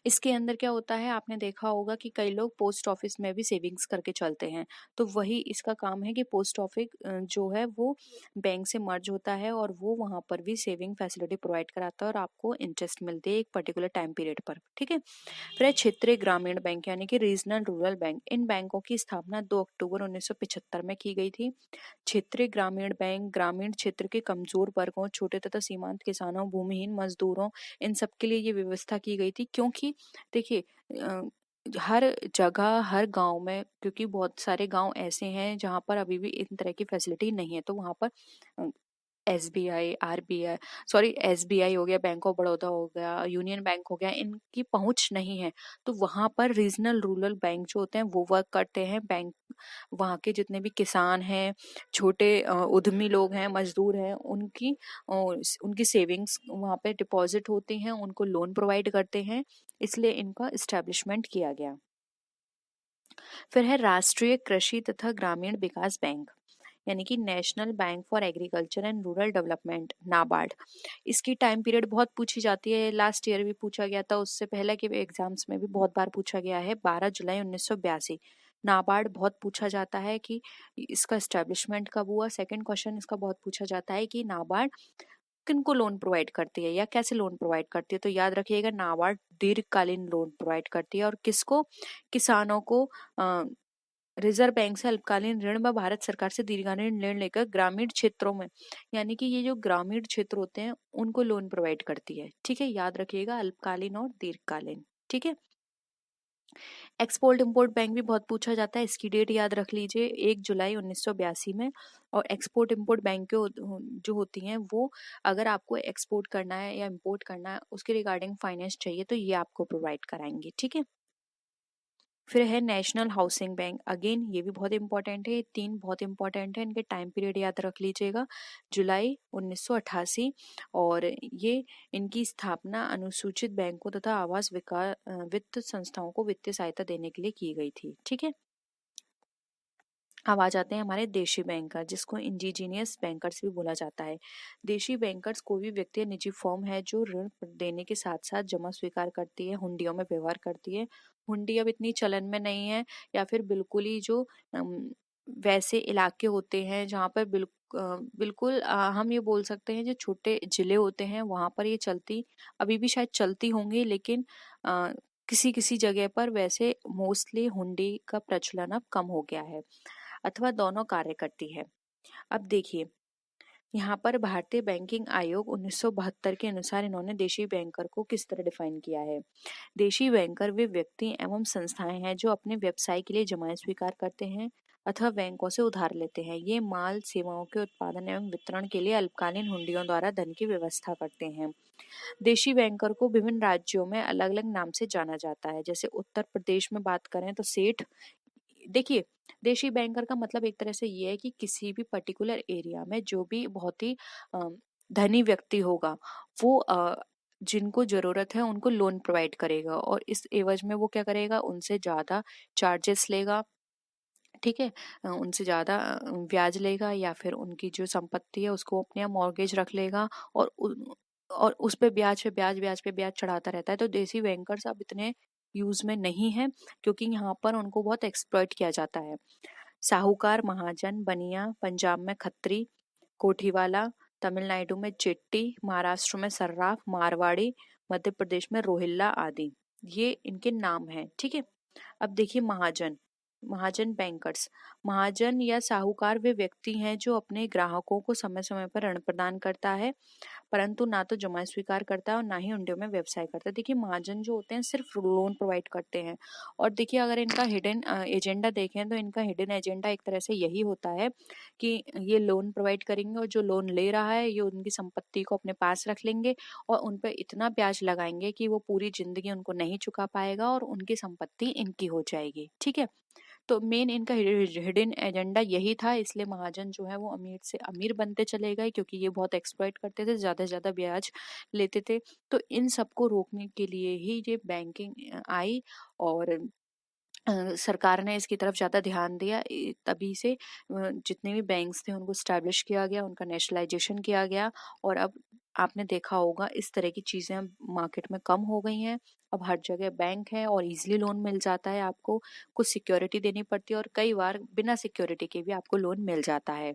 इसके अंदर क्या होता है, आपने देखा होगा कि कई लोग पोस्ट ऑफिस में भी सेविंग्स करके चलते हैं, तो वही इसका काम है कि पोस्ट ऑफिस जो है वो बैंक से मर्ज होता है और वो वहां पर भी सेविंग फैसिलिटी प्रोवाइड कराता है और आपको इंटरेस्ट मिलती है एक पर्टिकुलर टाइम पीरियड पर, ठीक है। फिर है क्षेत्रीय ग्रामीण बैंक यानी कि रीजनल रूरल बैंक। इन बैंकों की स्थापना 2 अक्टूबर 1975 में की गई थी। क्षेत्रीय ग्रामीण बैंक ग्रामीण क्षेत्र के कमजोर वर्गों, छोटे तथा सीमांत किसानों, भूमिहीन मजदूरों, इन सब के लिए ये व्यवस्था की गई थी, क्योंकि देखिए हर जगह हर गांव में, क्योंकि बहुत सारे गांव ऐसे हैं जहां पर अभी भी इन तरह की फैसिलिटी नहीं है, तो वहां पर एसबीआई, आरबीआई, सॉरी एसबीआई हो गया, बैंक ऑफ बड़ौदा हो गया, यूनियन बैंक हो गया, इनकी पहुंच नहीं है, तो वहां पर रीजनल रूरल बैंक जो होते हैं वो वर्क करते हैं। बैंक वहाँ के जितने भी किसान हैं, छोटे उद्यमी लोग हैं, मजदूर हैं, उनकी सेविंग्स वहाँ पे डिपॉजिट होती हैं, उनको लोन प्रोवाइड करते हैं, इसलिए इनका इस्टेब्लिशमेंट किया गया। फिर है राष्ट्रीय कृषि तथा ग्रामीण विकास बैंक यानी कि national bank for agriculture and rural development, NABARD. इसकी टाइम पीरियड बहुत पूछी जाती है, लास्ट ईयर भी पूछा गया था, उससे पहले के एग्जाम्स में भी बहुत बार पूछा गया है, 12 जुलाई 1982। नाबार्ड बहुत पूछा जाता है कि इसका एस्टेब्लिशमेंट कब हुआ। सेकंड क्वेश्चन इसका बहुत पूछा जाता है कि नाबार्ड किनको लोन प्रोवाइड करती है या कैसे लोन प्रोवाइड करती है, तो याद रखिएगा नाबार्ड दीर्घकालीन लोन प्रोवाइड करती है। और किसको, किसानों को रिजर्व बैंक से अल्पकालीन ऋण व भारत सरकार से दीर्घकालीन ऋण लेकर ग्रामीण क्षेत्रों में, यानी कि ये जो ग्रामीण क्षेत्र होते हैं उनको लोन प्रोवाइड करती है, ठीक है। याद रखिएगा अल्पकालीन और दीर्घकालीन, ठीक है। एक्सपोर्ट इम्पोर्ट बैंक भी बहुत पूछा जाता है, इसकी डेट याद रख लीजिए 1 जुलाई 1982 में। और एक्सपोर्ट इम्पोर्ट बैंक जो होती हैं वो, अगर आपको एक्सपोर्ट करना है या इम्पोर्ट करना है उसके रिगार्डिंग फाइनेंस चाहिए तो ये आपको प्रोवाइड कराएंगे, ठीक है। फिर है नेशनल हाउसिंग बैंक, अगेन ये भी बहुत इंपॉर्टेंट है, ये तीन बहुत इंपॉर्टेंट है, इनके टाइम पीरियड याद रख लीजिएगा, जुलाई 1988। और ये इनकी स्थापना अनुसूचित बैंकों तथा आवास विकास वित्त संस्थाओं को वित्तीय सहायता देने के लिए की गई थी, ठीक है। अब आ जाते हैं हमारे देशी बैंकर, जिसको इंडिजीनियस बैंकर्स भी बोला जाता है। देशी बैंकर्स कोई भी व्यक्ति या निजी फर्म है जो ऋण देने के साथ साथ जमा स्वीकार करती है, हुंडियों में व्यवहार करती है। हुंडी अब इतनी चलन में नहीं है, या फिर बिल्कुल ही जो वैसे इलाके होते हैं जहाँ पर बिल्कुल हम ये बोल सकते हैं जो छोटे जिले होते हैं वहां पर ये चलती, अभी भी शायद चलती होंगी, लेकिन किसी किसी जगह पर वैसे मोस्टली हुंडी का प्रचलन अब कम हो गया है, अथवा दोनों कार्य करती है। अब देखिए यहाँ पर भारतीय बैंकिंग आयोग 1972 के अनुसार इन्होंने देशी बैंकर को किस तरह डिफाइन किया है। देशी बैंकर वे व्यक्ति एवं संस्थाएं हैं जो अपने व्यवसाय के लिए जमाएं स्वीकार करते हैं अथवा बैंकों से उधार लेते हैं। ये माल सेवाओं के उत्पादन एवं वितरण के लिए अल्पकालीन हुंडियों द्वारा धन की व्यवस्था करते हैं। देशी बैंकर को विभिन्न राज्यों में अलग अलग नाम से जाना जाता है। जैसे उत्तर प्रदेश में बात करें तो सेठ, देखिए देशी बैंकर का मतलब एक तरह से ये है कि किसी भी पर्टिकुलर एरिया में जो भी बहुत ही धनी व्यक्ति होगा वो जिनको जरूरत है उनको लोन प्रोवाइड करेगा, और इस एवज में वो क्या करेगा, उनसे ज्यादा चार्जेस लेगा, ठीक है। उनसे ज्यादा ब्याज लेगा, या फिर उनकी जो संपत्ति है उसको अपने यहाँ मॉर्गेज रख लेगा, और उस पे ब्याज पे ब्याज चढ़ाता रहता है। तो देसी बैंकर्स अब इतने यूज में नहीं है, क्योंकि यहाँ पर उनको बहुत एक्सप्लॉइट किया जाता है। साहूकार, महाजन, बनिया, पंजाब में खत्री, कोठीवाला, तमिलनाडु में चिट्टी, महाराष्ट्र में सर्राफ, मारवाड़ी, मध्य प्रदेश में रोहिल्ला आदि, ये इनके नाम हैं, ठीक है। अब देखिए महाजन, महाजन बैंकर्स, महाजन या साहूकार वे व्यक्ति हैं जो अपने ग्राहकों को समय समय पर ऋण प्रदान करता है, परंतु ना तो जमा स्वीकार करता है और ना ही उनके में व्यवसाय करता है। देखिए महाजन जो होते हैं सिर्फ लोन प्रोवाइड करते हैं, और देखिए अगर इनका हिडन एजेंडा देखें तो इनका हिडन एजेंडा एक तरह से यही होता है कि ये लोन प्रोवाइड करेंगे और जो लोन ले रहा है ये उनकी संपत्ति को अपने पास रख लेंगे और उन पर इतना ब्याज लगाएंगे कि वो पूरी जिंदगी उनको नहीं चुका पाएगा और उनकी संपत्ति इनकी हो जाएगी, ठीक है। तो मेन इनका हिडन एजेंडा यही था, इसलिए महाजन जो है वो अमीर से अमीर बनते चले गए, क्योंकि ये बहुत एक्सप्लॉइट करते थे, ज्यादा से ज्यादा ब्याज लेते थे। तो इन सबको रोकने के लिए ही ये बैंकिंग आई, और सरकार ने इसकी तरफ ज्यादा ध्यान दिया, तभी से जितने भी बैंक्स थे उनको स्टैब्लिश किया गया, उनका नेशनलाइजेशन किया गया। और अब आपने देखा होगा इस तरह की चीजें मार्केट में कम हो गई हैं, अब हर जगह बैंक है और इजीली लोन मिल जाता है, आपको कुछ सिक्योरिटी देनी पड़ती है और कई बार बिना सिक्योरिटी के भी आपको लोन मिल जाता है।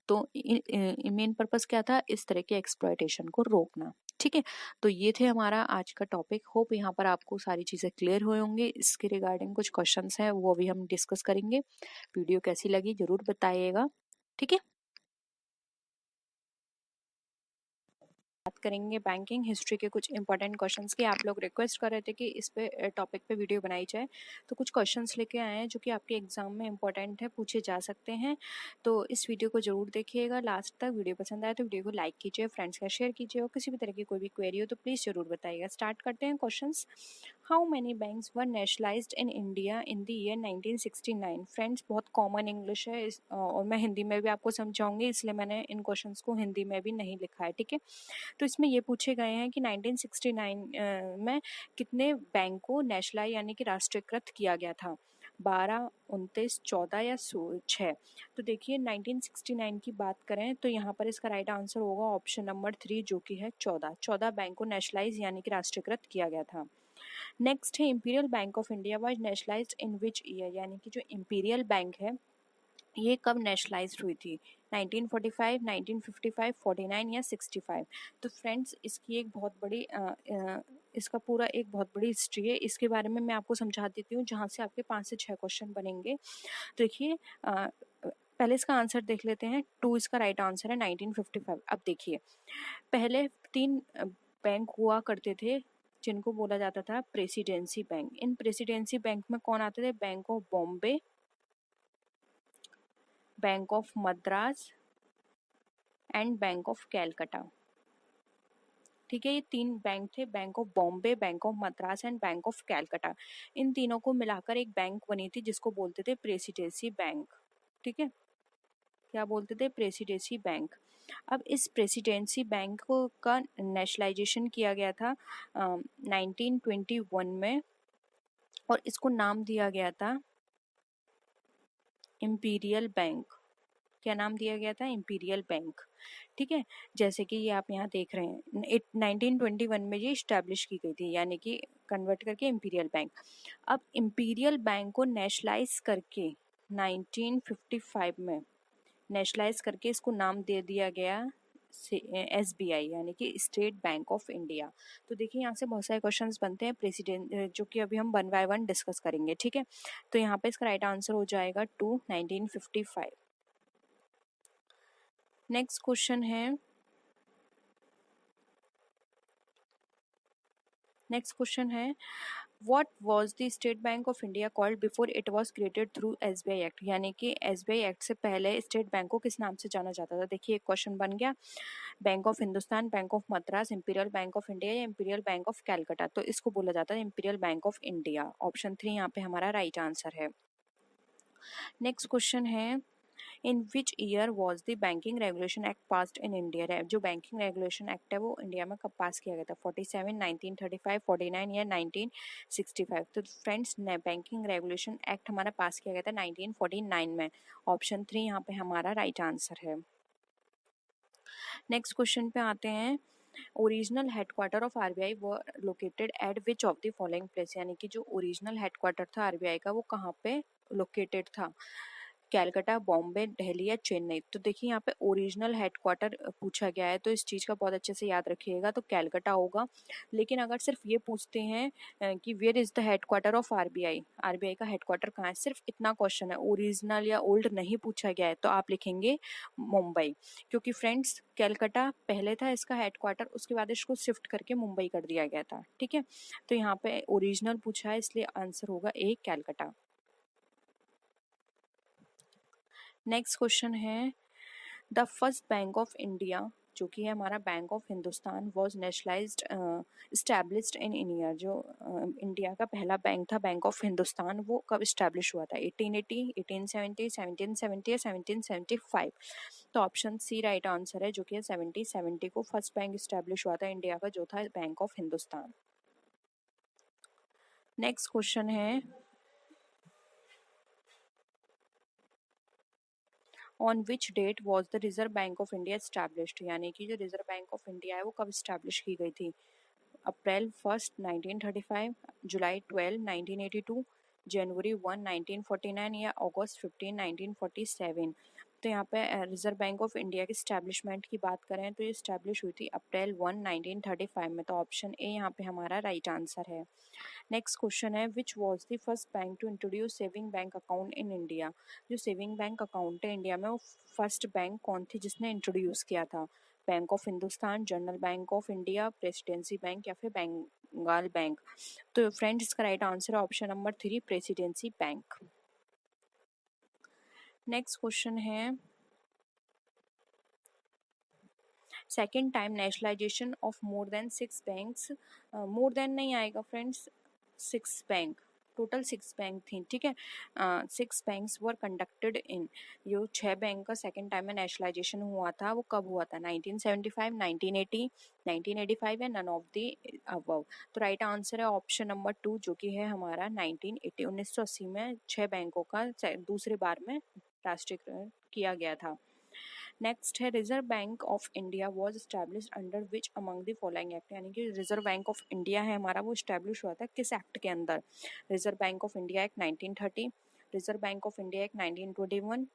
तो मेन पर्पस क्या था, इस तरह के एक्सप्लॉयटेशन को रोकना, ठीक है। तो ये थे हमारा आज का टॉपिक, होप यहाँ पर आपको सारी चीजें क्लियर हुए होंगे। इसके रिगार्डिंग कुछ क्वेश्चंस हैं वो भी हम डिस्कस करेंगे। वीडियो कैसी लगी जरूर बताइएगा, ठीक है। बात करेंगे बैंकिंग हिस्ट्री के कुछ इंपॉर्टेंट क्वेश्चंस की। आप लोग रिक्वेस्ट कर रहे थे कि इस पे टॉपिक पे वीडियो बनाई जाए, तो कुछ क्वेश्चंस लेके आए हैं जो कि आपके एग्जाम में इंपॉर्टेंट है, पूछे जा सकते हैं। तो इस वीडियो को जरूर देखिएगा लास्ट तक। वीडियो पसंद आए तो वीडियो को लाइक कीजिए, फ्रेंड्स का शेयर कीजिए, और किसी भी तरह की कोई भी क्वेरी हो तो प्लीज़ जरूर बताइएगा। स्टार्ट करते हैं question. How many banks were nationalised in India in the year 1969? Friends बहुत कॉमन इंग्लिश है और मैं हिंदी में भी आपको समझाऊंगी, इसलिए मैंने इन क्वेश्चंस को हिंदी में भी नहीं लिखा है, ठीक है। तो इसमें ये पूछे गए हैं कि 1969 में कितने बैंक को नेशनलाइज यानी कि राष्ट्रीयकृत किया गया था, 12, 29, 14 या 6? तो देखिए 1969 की बात करें तो यहाँ पर इसका राइट आंसर होगा ऑप्शन नंबर 3 जो कि है 14। 14 बैंक को नेशनलाइज यानी कि राष्ट्रीयकृत किया गया था। नेक्स्ट है imperial bank of India was nationalised in which year? यानी कि जो इंपीरियल बैंक है ये कब नेशनलाइज्ड हुई थी, 1945, 1955, 49 या 65? तो फ्रेंड्स इसकी एक बहुत बड़ी इसका पूरा एक बहुत बड़ी हिस्ट्री है, इसके बारे में मैं आपको समझा देती हूँ जहाँ से आपके 5 से 6 क्वेश्चन बनेंगे। देखिए पहले इसका आंसर देख लेते हैं। 2 इसका राइट आंसर है 1955। अब देखिए पहले 3 बैंक हुआ करते थे जिनको बोला जाता था प्रेसिडेंसी बैंक। इन प्रेसिडेंसी बैंक में कौन आते थे? Bank of Bombay, bank of Madras and bank of Calcutta. ठीक है, ये 3 बैंक थे, bank of Bombay, bank of Madras and bank of Calcutta. इन तीनों को मिलाकर एक बैंक बनी थी जिसको बोलते थे प्रेसिडेंसी बैंक। ठीक है, क्या बोलते थे? Presidency bank. अब इस प्रेसिडेंसी बैंक को का नेशनलाइजेशन किया गया था 1921 में, और इसको नाम दिया गया था इंपीरियल बैंक। क्या नाम दिया गया था? Imperial bank. ठीक है, जैसे कि ये आप यहाँ देख रहे हैं 1921 में ये इस्टेब्लिश की गई थी, यानी कि कन्वर्ट करके इंपीरियल बैंक। अब इंपीरियल बैंक को नेशनलाइज करके 1955 में नेशनलाइज करके इसको नाम दे दिया गया SBI, यानी कि स्टेट बैंक ऑफ इंडिया। तो देखिए यहाँ से बहुत सारे क्वेश्चंस बनते हैं प्रेसिडेंट, जो कि अभी हम 1 बाय 1 डिस्कस करेंगे। ठीक है, तो यहाँ पे इसका राइट आंसर हो जाएगा 2 1955। नेक्स्ट क्वेश्चन है, what was the state bank of India called before it was created through SBI act? यानी कि SBI एक्ट से पहले स्टेट बैंक को किस नाम से जाना जाता था? देखिए एक क्वेश्चन बन गया, bank of Hindustan, bank of Madras, imperial bank of India या इंपीरियल बैंक ऑफ कैलकाटा। तो इसको बोला जाता है imperial bank of India. Option 3 यहाँ पे हमारा राइट आंसर है। नेक्स्ट क्वेश्चन है, in which year was the banking regulation act passed in India? जो बैंकिंग रेगुलेशन एक्ट है वो इंडिया में कब पास किया गया था? 47, 1935, 49 या 1965? तो फ्रेंड्स, बैंकिंग रेगुलेशन एक्ट हमारा पास किया गया था 1949 में। ऑप्शन 3 यहाँ पे हमारा राइट आंसर है। नेक्स्ट क्वेश्चन पे आते हैं, ओरिजिनल हेडक्वार्टर ऑफ RBI वो located at which of the following place? यानी कि जो ओरिजिनल हेडक्वार्टर था RBI का वो कहाँ पे लोकेटेड था? कैलकाटा, बॉम्बे, दिल्ली या चेन्नई? तो देखिए यहाँ पे ओरिजिनल हेडक्वार्टर पूछा गया है, तो इस चीज़ का बहुत अच्छे से याद रखिएगा, तो कैलकाटा होगा। लेकिन अगर सिर्फ ये पूछते हैं कि where is the headquarter of RBI का हेडक्वार्टर कहाँ है, सिर्फ इतना क्वेश्चन है, ओरिजिनल या ओल्ड नहीं पूछा गया है, तो आप लिखेंगे मुंबई। क्योंकि फ्रेंड्स कैलकाटा पहले था इसका हेडक्वार्टर, उसके बाद इसको शिफ्ट करके मुंबई कर दिया गया था। ठीक है, तो यहाँ पे ओरिजिनल पूछा है, इसलिए आंसर होगा ए, कैलकाटा। नेक्स्ट क्वेश्चन है, the first bank of India जो कि है हमारा bank of Hindustan was nationalised established in year? जो इंडिया का पहला बैंक था बैंक ऑफ हिंदुस्तान, वो कब इस्टेब्लिश हुआ था? 1880, 1870, 1770 या 1775? तो ऑप्शन सी राइट आंसर है, जो कि 1770 को फर्स्ट बैंक इस्टेब्लिश हुआ था इंडिया का, जो था bank of Hindustan. Next question है, on which date was the reserve bank of India established? यानी कि जो रिजर्व बैंक ऑफ इंडिया है वो कब इस्टेब्लिश की गई थी? अप्रैल 1, 1935, जुलाई 12, 1982, जनवरी 1, 1949 या अगस्त 15, 1947? तो यहाँ पे रिजर्व बैंक ऑफ इंडिया की इस्टेब्लिशमेंट की बात करें तो ये इस्टेब्लिश हुई थी अप्रैल 1, 1935 में। तो ऑप्शन ए यहाँ पे हमारा राइट आंसर है। नेक्स्ट क्वेश्चन है, which was the first bank to introduce saving bank account in India? जो सेविंग बैंक अकाउंट है इंडिया में, वो फर्स्ट बैंक कौन थी जिसने इंट्रोड्यूस किया था? Bank of Hindustan, general bank of India, presidency bank या फिर बंगाल बैंक? तो फ्रेंड्स इसका राइट आंसर है option number 3, presidency bank. Next question है, second time nationalisation of more than 6 banks, more than नहीं आएगा फ्रेंड्स, 6 बैंक, टोटल 6 बैंक थी। ठीक है, 6 बैंक्स वर कंडक्टेड इन, ये 6 बैंक का सेकेंड टाइम में नेशनलाइजेशन हुआ था, वो कब हुआ था? 1975, 1980, 1985 या नन ऑफ द अबव? तो राइट आंसर है ऑप्शन नंबर 2, जो कि है हमारा 1980, 1980 में 6 बैंकों का दूसरी बार में राष्ट्रीयकरण किया गया था। नेक्स्ट है, reserve bank of India was establish under which among the following act? यानी कि रिजर्व बैंक ऑफ इंडिया है हमारा, वो स्टैब्लिश हुआ था किस एक्ट के अंदर? Reserve bank of India act 1930, reserve bank of India act 1921,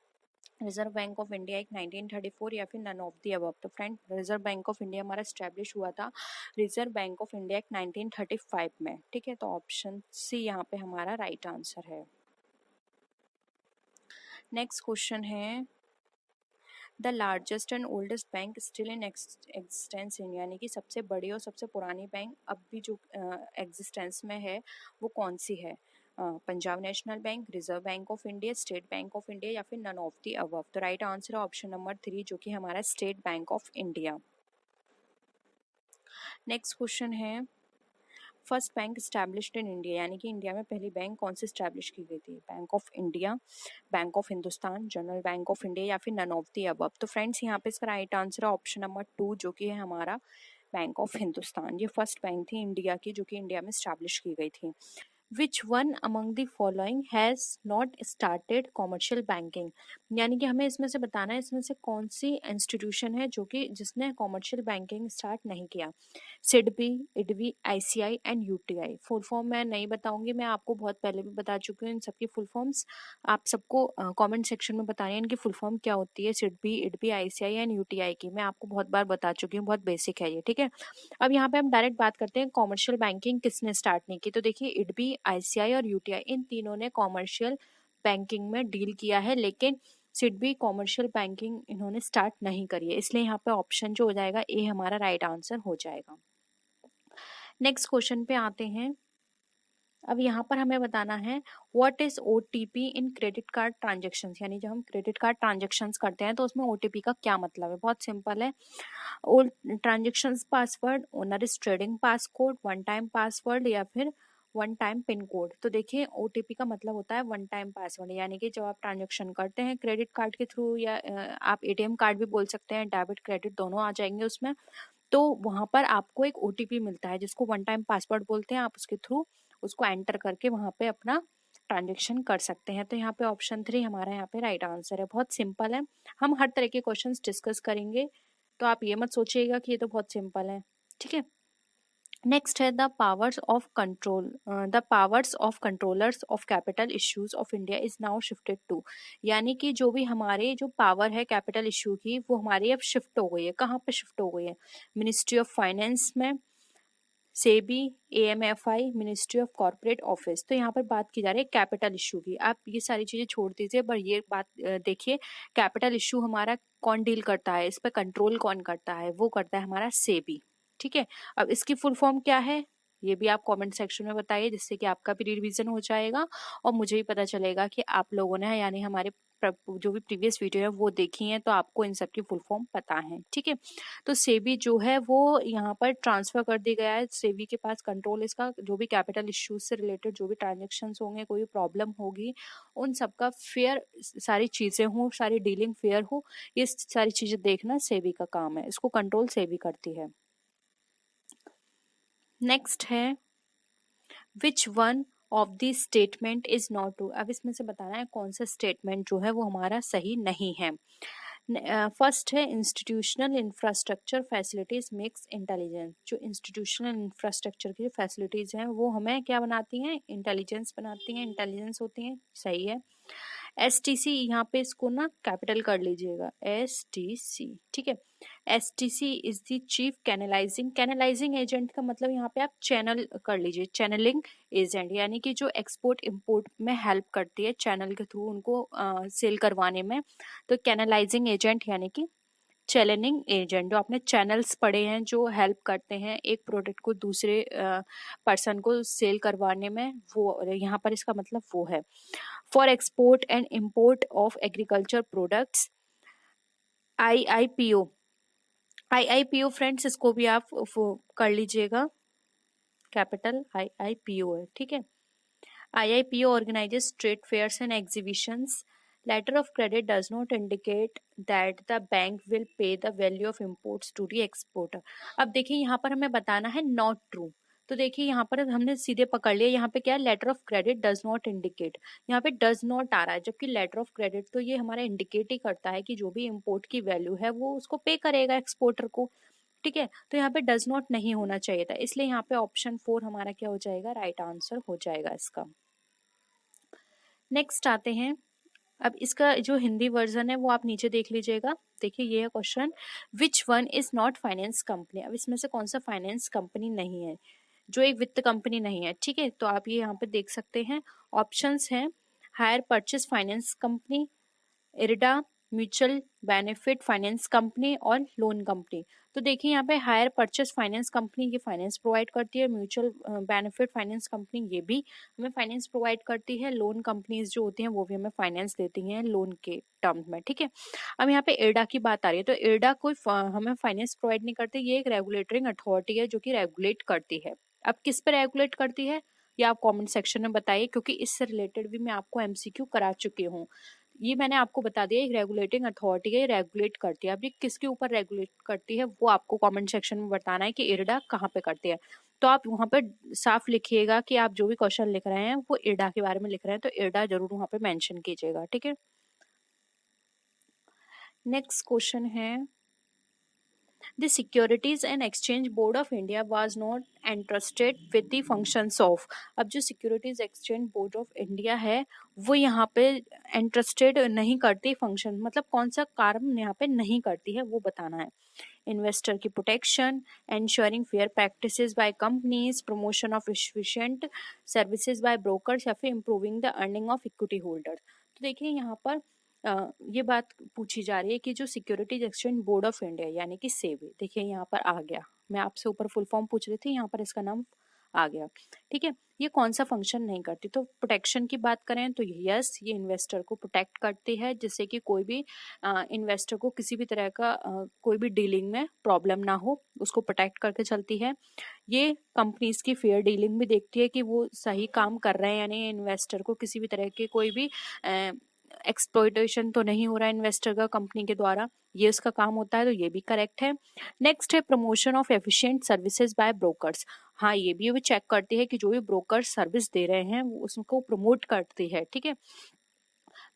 reserve bank of India act 1934 या फिर नन ऑफ द अबव? तो friend reserve bank of India हमारा स्टैब्लिश हुआ था reserve bank of India act 1935 में। ठीक है, तो ऑप्शन सी यहाँ पे हमारा राइट आंसर है। नेक्स्ट क्वेश्चन है, the largest and oldest bank still in existence in, यानी कि सबसे बड़ी और सबसे पुरानी बैंक अब भी जो एग्जिस्टेंस में है वो कौन सी है? Punjab national bank, reserve bank of India, state bank of India या फिर नन ऑफ द अबव। तो राइट आंसर है ऑप्शन नंबर 3 जो कि हमारा state bank of India. Next question है, first bank established in India, यानी कि इंडिया में पहली बैंक कौन सी स्टैब्लिश की गई थी? Bank of India, bank of Hindustan, general bank of India या फिर नन ऑफ द अबव। तो फ्रेंड्स यहाँ पे इसका राइट आंसर है ऑप्शन नंबर 2 जो कि है हमारा बैंक ऑफ हिंदुस्तान। ये फर्स्ट बैंक थी इंडिया की जो कि इंडिया में स्टैब्लिश की गई थी। Which one among the following has not started commercial banking, यानी कि हमें इसमें से बताना है इसमें से कौन सी इंस्टीट्यूशन है जो कि जिसने कॉमर्शियल बैंकिंग स्टार्ट नहीं किया। SIDBI, IDBI, ICI and UTI. Full form मैं नहीं बताऊंगी, मैं आपको बहुत पहले भी बता चुकी हूँ इन सबकी फुल फॉर्म्स। आप सबको कमेंट सेक्शन में बतानी है इनकी फुल फॉर्म क्या होती है, SIDBI, IDBI, ICI and UTI की। मैं आपको बहुत बार बता चुकी हूँ, बहुत बेसिक है ये, ठीक है। अब यहाँ पे हम डायरेक्ट बात करते हैं कॉमर्शियल बैंकिंग किसने स्टार्ट नहीं की। तो देखिए इडबी, आईसीआई और यूटीआई इन तीनों ने कॉमर्शियल बैंकिंग में डील किया है, लेकिन सिडबी कॉमर्शियल बैंकिंग इन्होंने स्टार्ट नहीं करी है, इसलिए यहाँ पे ऑप्शन जो हो जाएगा ए हमारा राइट आंसर हो जाएगा। नेक्स्ट क्वेश्चन पे आते हैं। अब यहाँ पर हमें बताना है what is OTP in credit card transactions, यानी जब हम क्रेडिट कार्ड ट्रांजेक्शन्स करते हैं तो उसमें ओटीपी का क्या मतलब है। बहुत सिंपल है, old transactions password, owner is trading passcode, one time password या फिर वन टाइम पिन कोड। तो देखिए ओटीपी का मतलब होता है वन टाइम पासवर्ड, यानी कि जब आप ट्रांजेक्शन करते हैं क्रेडिट कार्ड के थ्रू या आप एटीएम कार्ड भी बोल सकते हैं, डेबिट क्रेडिट दोनों आ जाएंगे उसमें, तो वहां पर आपको एक ओटीपी मिलता है जिसको वन टाइम पासवर्ड बोलते हैं। आप उसके थ्रू उसको एंटर करके वहां पे अपना ट्रांजेक्शन कर सकते हैं। तो यहाँ पे ऑप्शन 3 हमारा यहाँ पे राइट आंसर है। बहुत सिंपल है, हम हर तरह के क्वेश्चंस डिस्कस करेंगे, तो आप ये मत सोचिएगा कि ये तो बहुत सिंपल है, ठीक है। नेक्स्ट है the powers of control, the powers of controllers of capital issues of India is now shifted to, यानी कि जो भी हमारे जो पावर है कैपिटल इश्यू की वो हमारी अब शिफ्ट हो गई है। कहाँ पे शिफ्ट हो गई है? मिनिस्ट्री ऑफ फाइनेंस में, SEBI, AMFI, ministry of corporate office. तो यहाँ पर बात की जा रही है कैपिटल इशू की। आप ये सारी चीजें छोड़ दीजिए, पर ये बात देखिए कैपिटल इशू हमारा कौन डील करता है, इस पर कंट्रोल कौन करता है, वो करता है हमारा सेबी, ठीक है। अब इसकी फुल फॉर्म क्या है ये भी आप कमेंट सेक्शन में बताइए, जिससे कि आपका भी रिवीजन हो जाएगा और मुझे भी पता चलेगा कि आप लोगों ने यानी हमारे जो भी प्रीवियस वीडियो है वो देखी है, तो आपको इन सब की फुल फॉर्म पता है, ठीक है। तो सेबी जो है वो यहाँ पर ट्रांसफर कर दिया गया है, सेबी के पास कंट्रोल इसका जो भी कैपिटल इश्यूज से रिलेटेड जो भी ट्रांजेक्शन्स होंगे, कोई भी प्रॉब्लम होगी, उन सबका फेयर सारी चीजें हो, सारी डीलिंग फेयर हो, ये सारी चीजें देखना सेबी का काम है, इसको कंट्रोल सेबी करती है। नेक्स्ट है which one of the statement is not true. अब इसमें से बताना है कौन सा स्टेटमेंट जो है वो हमारा सही नहीं है। फर्स्ट है institutional infrastructure facilities makes intelligence. जो इंस्टीट्यूशनल इंफ्रास्ट्रक्चर की फैसिलिटीज हैं वो हमें क्या बनाती हैं? इंटेलिजेंस बनाती हैं, इंटेलिजेंस होती हैं, सही है। एसटीसी यहाँ पे इसको ना कैपिटल कर लीजिएगा, एसटीसी, ठीक है। STC is the chief canalising agent का मतलब यहाँ पे आप चैनल कर लीजिए, चैनलिंग एजेंट, यानी कि जो एक्सपोर्ट इंपोर्ट में हेल्प करती है चैनल के थ्रू उनको सेल करवाने में। तो कैनलाइजिंग एजेंट यानी कि चैनलिंग एजेंट, जो आपने चैनल्स पढ़े हैं जो हेल्प करते हैं एक प्रोडक्ट को दूसरे पर्सन को सेल करवाने में, वो यहाँ पर इसका मतलब वो है। For export and import of agriculture products, IIPO, IIPO friends इसको भी आप कर लीजिएगा, कैपिटल आईआईपीओ है, ठीक है। आईआईपीओ organizes trade fairs and exhibitions. Letter of credit does not indicate that the bank will pay the value of imports to the exporter. अब देखिए यहाँ पर हमें बताना है not true, तो देखिए यहाँ पर हमने सीधे पकड़ लिया, यहाँ पे क्या है letter of credit does not indicate, यहाँ पे डज नॉट आ रहा है, जबकि लेटर ऑफ क्रेडिट तो ये हमारा इंडिकेट ही करता है कि जो भी इम्पोर्ट की वैल्यू है वो उसको पे करेगा एक्सपोर्टर को, ठीक है। तो यहाँ पे डज नॉट नहीं होना चाहिए था, इसलिए यहाँ पे ऑप्शन 4 हमारा क्या हो जाएगा? राइट आंसर हो जाएगा इसका। नेक्स्ट आते हैं, अब इसका जो हिंदी वर्जन है वो आप नीचे देख लीजिएगा। देखिए ये है question, which one is not finance company. अब इसमें से कौन सा फाइनेंस कंपनी नहीं है, जो एक वित्त कंपनी नहीं है, ठीक है। तो आप ये यहाँ पे देख सकते हैं, ऑप्शंस हैं hire purchase finance company, IRDA, mutual benefit finance company और लोन कंपनी। तो देखिए यहाँ पे हायर परचेस फाइनेंस कंपनी ये फाइनेंस प्रोवाइड करती है, म्यूचुअल बेनिफिट फाइनेंस कंपनी ये भी हमें फाइनेंस प्रोवाइड करती है, लोन कंपनीज जो होती हैं वो भी हमें फाइनेंस देती हैं लोन के टर्म में, ठीक है। अब यहाँ पे इरडा की बात आ रही है, तो इरडा कोई हमें फाइनेंस प्रोवाइड नहीं करती, ये एक रेगुलेटरिंग अथॉरिटी है जो कि रेगुलेट करती है। अब किस पे रेगुलेट करती है ये आप कमेंट सेक्शन में बताइए, क्योंकि इससे रिलेटेड भी मैं आपको एमसीक्यू करा चुकी हूँ। ये मैंने आपको बता दिया, एक रेगुलेटिंग अथॉरिटी है, रेगुलेट करती है। अब ये किसके ऊपर रेगुलेट करती है वो आपको कमेंट सेक्शन में बताना है कि इरडा कहाँ पे करती है। तो आप वहाँ पे साफ लिखिएगा कि आप जो भी क्वेश्चन लिख रहे हैं वो इरडा के बारे में लिख रहे हैं, तो इरडा जरूर वहाँ पे मेंशन कीजिएगा, ठीक है। नेक्स्ट क्वेश्चन है, The Securities and Exchange Board of India was not entrusted with the functions of। अब जो Securities Exchange Board of India है वो यहाँ पे entrusted नहीं करती फंक्शन, मतलब कौन सा कार्य यहाँ पे नहीं करती है वो बताना है। इन्वेस्टर की protection, ensuring fair practices by companies, promotion of efficient services by brokers या फिर improving the earning of equity holders। तो देखिए यहाँ पर ये बात पूछी जा रही है कि जो securities exchange board of India यानी कि सेबी, देखिए यहाँ पर आ गया, मैं आपसे ऊपर फुल फॉर्म पूछ रही थी, यहाँ पर इसका नाम आ गया, ठीक है। ये कौन सा फंक्शन नहीं करती, तो प्रोटेक्शन की बात करें तो यस, ये इन्वेस्टर को प्रोटेक्ट करती है जिससे कि कोई भी इन्वेस्टर को किसी भी तरह का कोई भी डीलिंग में प्रॉब्लम ना हो, उसको प्रोटेक्ट करके चलती है। ये कंपनीज की फेयर डीलिंग भी देखती है कि वो सही काम कर रहे हैं, यानी इन्वेस्टर को किसी भी तरह के कोई भी एक्सप्लॉइटेशन तो नहीं हो रहा है इन्वेस्टर का कंपनी के द्वारा, ये उसका काम होता है, तो ये भी करेक्ट है। नेक्स्ट है promotion of efficient services by brokers. हाँ, ये भी चेक करती है कि जो भी ब्रोकर सर्विस दे रहे हैं वो उसको प्रमोट करती है, ठीक है।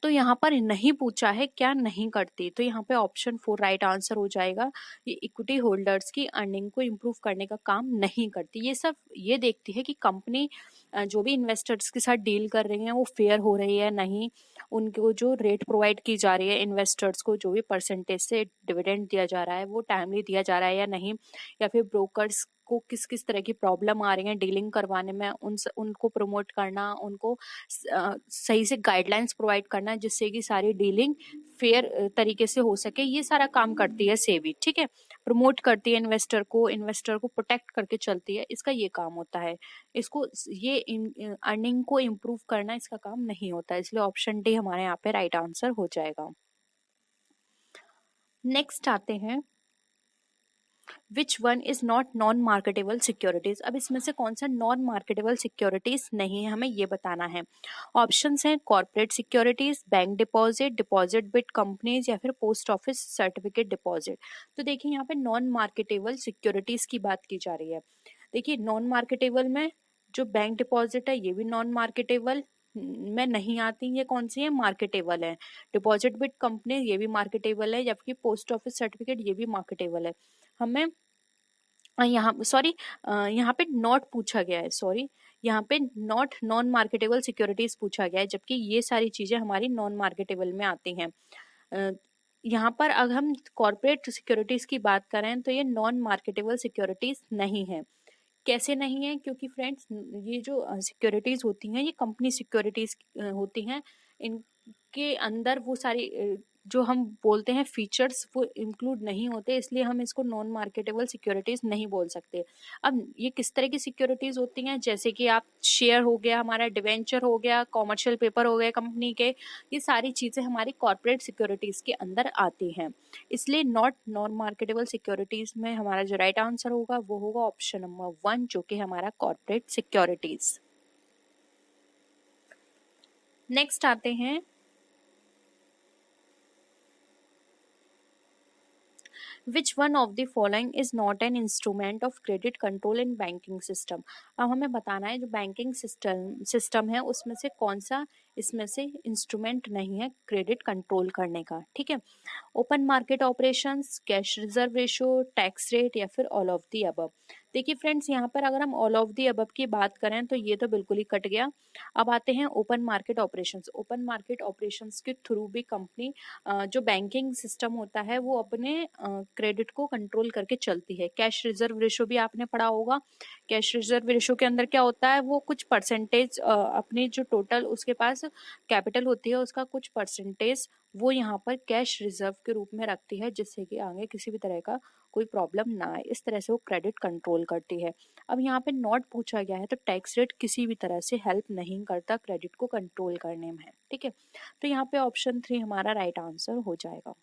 तो यहाँ पर नहीं पूछा है क्या नहीं करती, तो यहाँ पे ऑप्शन 4 राइट आंसर हो जाएगा। ये इक्विटी होल्डर्स की अर्निंग को इम्प्रूव करने का काम नहीं करती, ये सब ये देखती है कि कंपनी जो भी इन्वेस्टर्स के साथ डील कर रही है वो फेयर हो रही है नहीं, उनको जो रेट प्रोवाइड की जा रही है इन्वेस्टर्स को, जो भी परसेंटेज से डिविडेंड दिया जा रहा है वो टाइमली दिया जा रहा है या नहीं, या फिर ब्रोकर्स को किस किस तरह की प्रॉब्लम आ रही है डीलिंग करवाने में, उनको प्रमोट करना, उनको सही से गाइडलाइंस प्रोवाइड करना जिससे कि सारी डीलिंग फेयर तरीके से हो सके, ये सारा काम करती है सेबी, ठीक है। प्रमोट करती है इन्वेस्टर को प्रोटेक्ट करके चलती है, इसका ये काम होता है। इसको ये अर्निंग को इम्प्रूव करना इसका काम नहीं होता है, इसलिए ऑप्शन डी हमारे यहाँ पे राइट आंसर हो जाएगा। नेक्स्ट आते हैं, which one is not non marketable securities. अब इसमें से कौन सा नॉन मार्केटेबल सिक्योरिटीज नहीं है हमें ये बताना है। ऑप्शंस हैं corporate securities, bank deposit, deposit bit companies या फिर पोस्ट ऑफिस सर्टिफिकेट डिपॉजिट। तो देखिए यहाँ पे नॉन मार्केटेबल सिक्योरिटीज की बात की जा रही है। देखिए नॉन मार्केटेबल में जो बैंक डिपॉजिट है ये भी नॉन मार्केटेबल में नहीं आती, ये कौन सी है, मार्केटेबल है। डिपॉजिट बिट कंपनी ये भी मार्केटेबल है, जबकि पोस्ट ऑफिस सर्टिफिकेट ये भी मार्केटेबल है। हमें यहाँ पे नॉट पूछा गया है, सॉरी यहाँ पे नॉट नॉन मार्केटेबल सिक्योरिटीज पूछा गया है, जबकि ये सारी चीजें हमारी नॉन मार्केटेबल में आती हैं। यहाँ पर अगर हम कॉर्पोरेट सिक्योरिटीज की बात करें तो ये नॉन मार्केटेबल सिक्योरिटीज नहीं है। कैसे नहीं है, क्योंकि फ्रेंड्स ये जो सिक्योरिटीज होती हैं ये कंपनी सिक्योरिटीज होती हैं, इनके अंदर वो सारी जो हम बोलते हैं फीचर्स वो इंक्लूड नहीं होते, इसलिए हम इसको नॉन मार्केटेबल सिक्योरिटीज नहीं बोल सकते। अब ये किस तरह की सिक्योरिटीज होती हैं, जैसे कि आप शेयर हो गया, हमारा डिवेंचर हो गया, कॉमर्शियल पेपर हो गए कंपनी के, ये सारी चीजें हमारी कॉर्पोरेट सिक्योरिटीज के अंदर आती हैं, इसलिए नॉट नॉन मार्केटेबल सिक्योरिटीज में हमारा जो राइट आंसर होगा वो होगा ऑप्शन नंबर 1 जो कि हमारा कॉर्पोरेट सिक्योरिटीज। नेक्स्ट आते हैं, Which one of the following is not an instrument of credit control in banking system। अब हमें बताना है जो बैंकिंग सिस्टम है उसमें से कौन सा इसमें से इंस्ट्रूमेंट नहीं है क्रेडिट कंट्रोल करने का, ठीक है। Open market operations, cash reserve ratio, tax rate या फिर ऑल ऑफ दी अबव। देखिए फ्रेंड्स यहाँ पर अगर हम ऑल ऑफ दी अबव की बात करें तो ये तो बिल्कुल ही कट गया। अब आते हैं open market operations. Open market operations के थ्रू भी कंपनी जो बैंकिंग सिस्टम होता है वो अपने क्रेडिट को कंट्रोल करके चलती है। कैश रिजर्व रेशो भी आपने पढ़ा होगा। कैश रिजर्व रेशो के अंदर क्या होता है, वो कुछ परसेंटेज अपनी जो टोटल उसके पास कैपिटल होती है उसका कुछ परसेंटेज वो यहाँ पर कैश रिजर्व के रूप में रखती है, जिससे कि आगे किसी भी तरह का कोई प्रॉब्लम ना आए। इस तरह से वो क्रेडिट कंट्रोल करती है। अब यहाँ पे नॉट पूछा गया है, तो टैक्स रेट किसी भी तरह से हेल्प नहीं करता क्रेडिट को कंट्रोल करने में, ठीक है। तो यहाँ पे ऑप्शन 3 हमारा राइट आंसर हो जाएगा।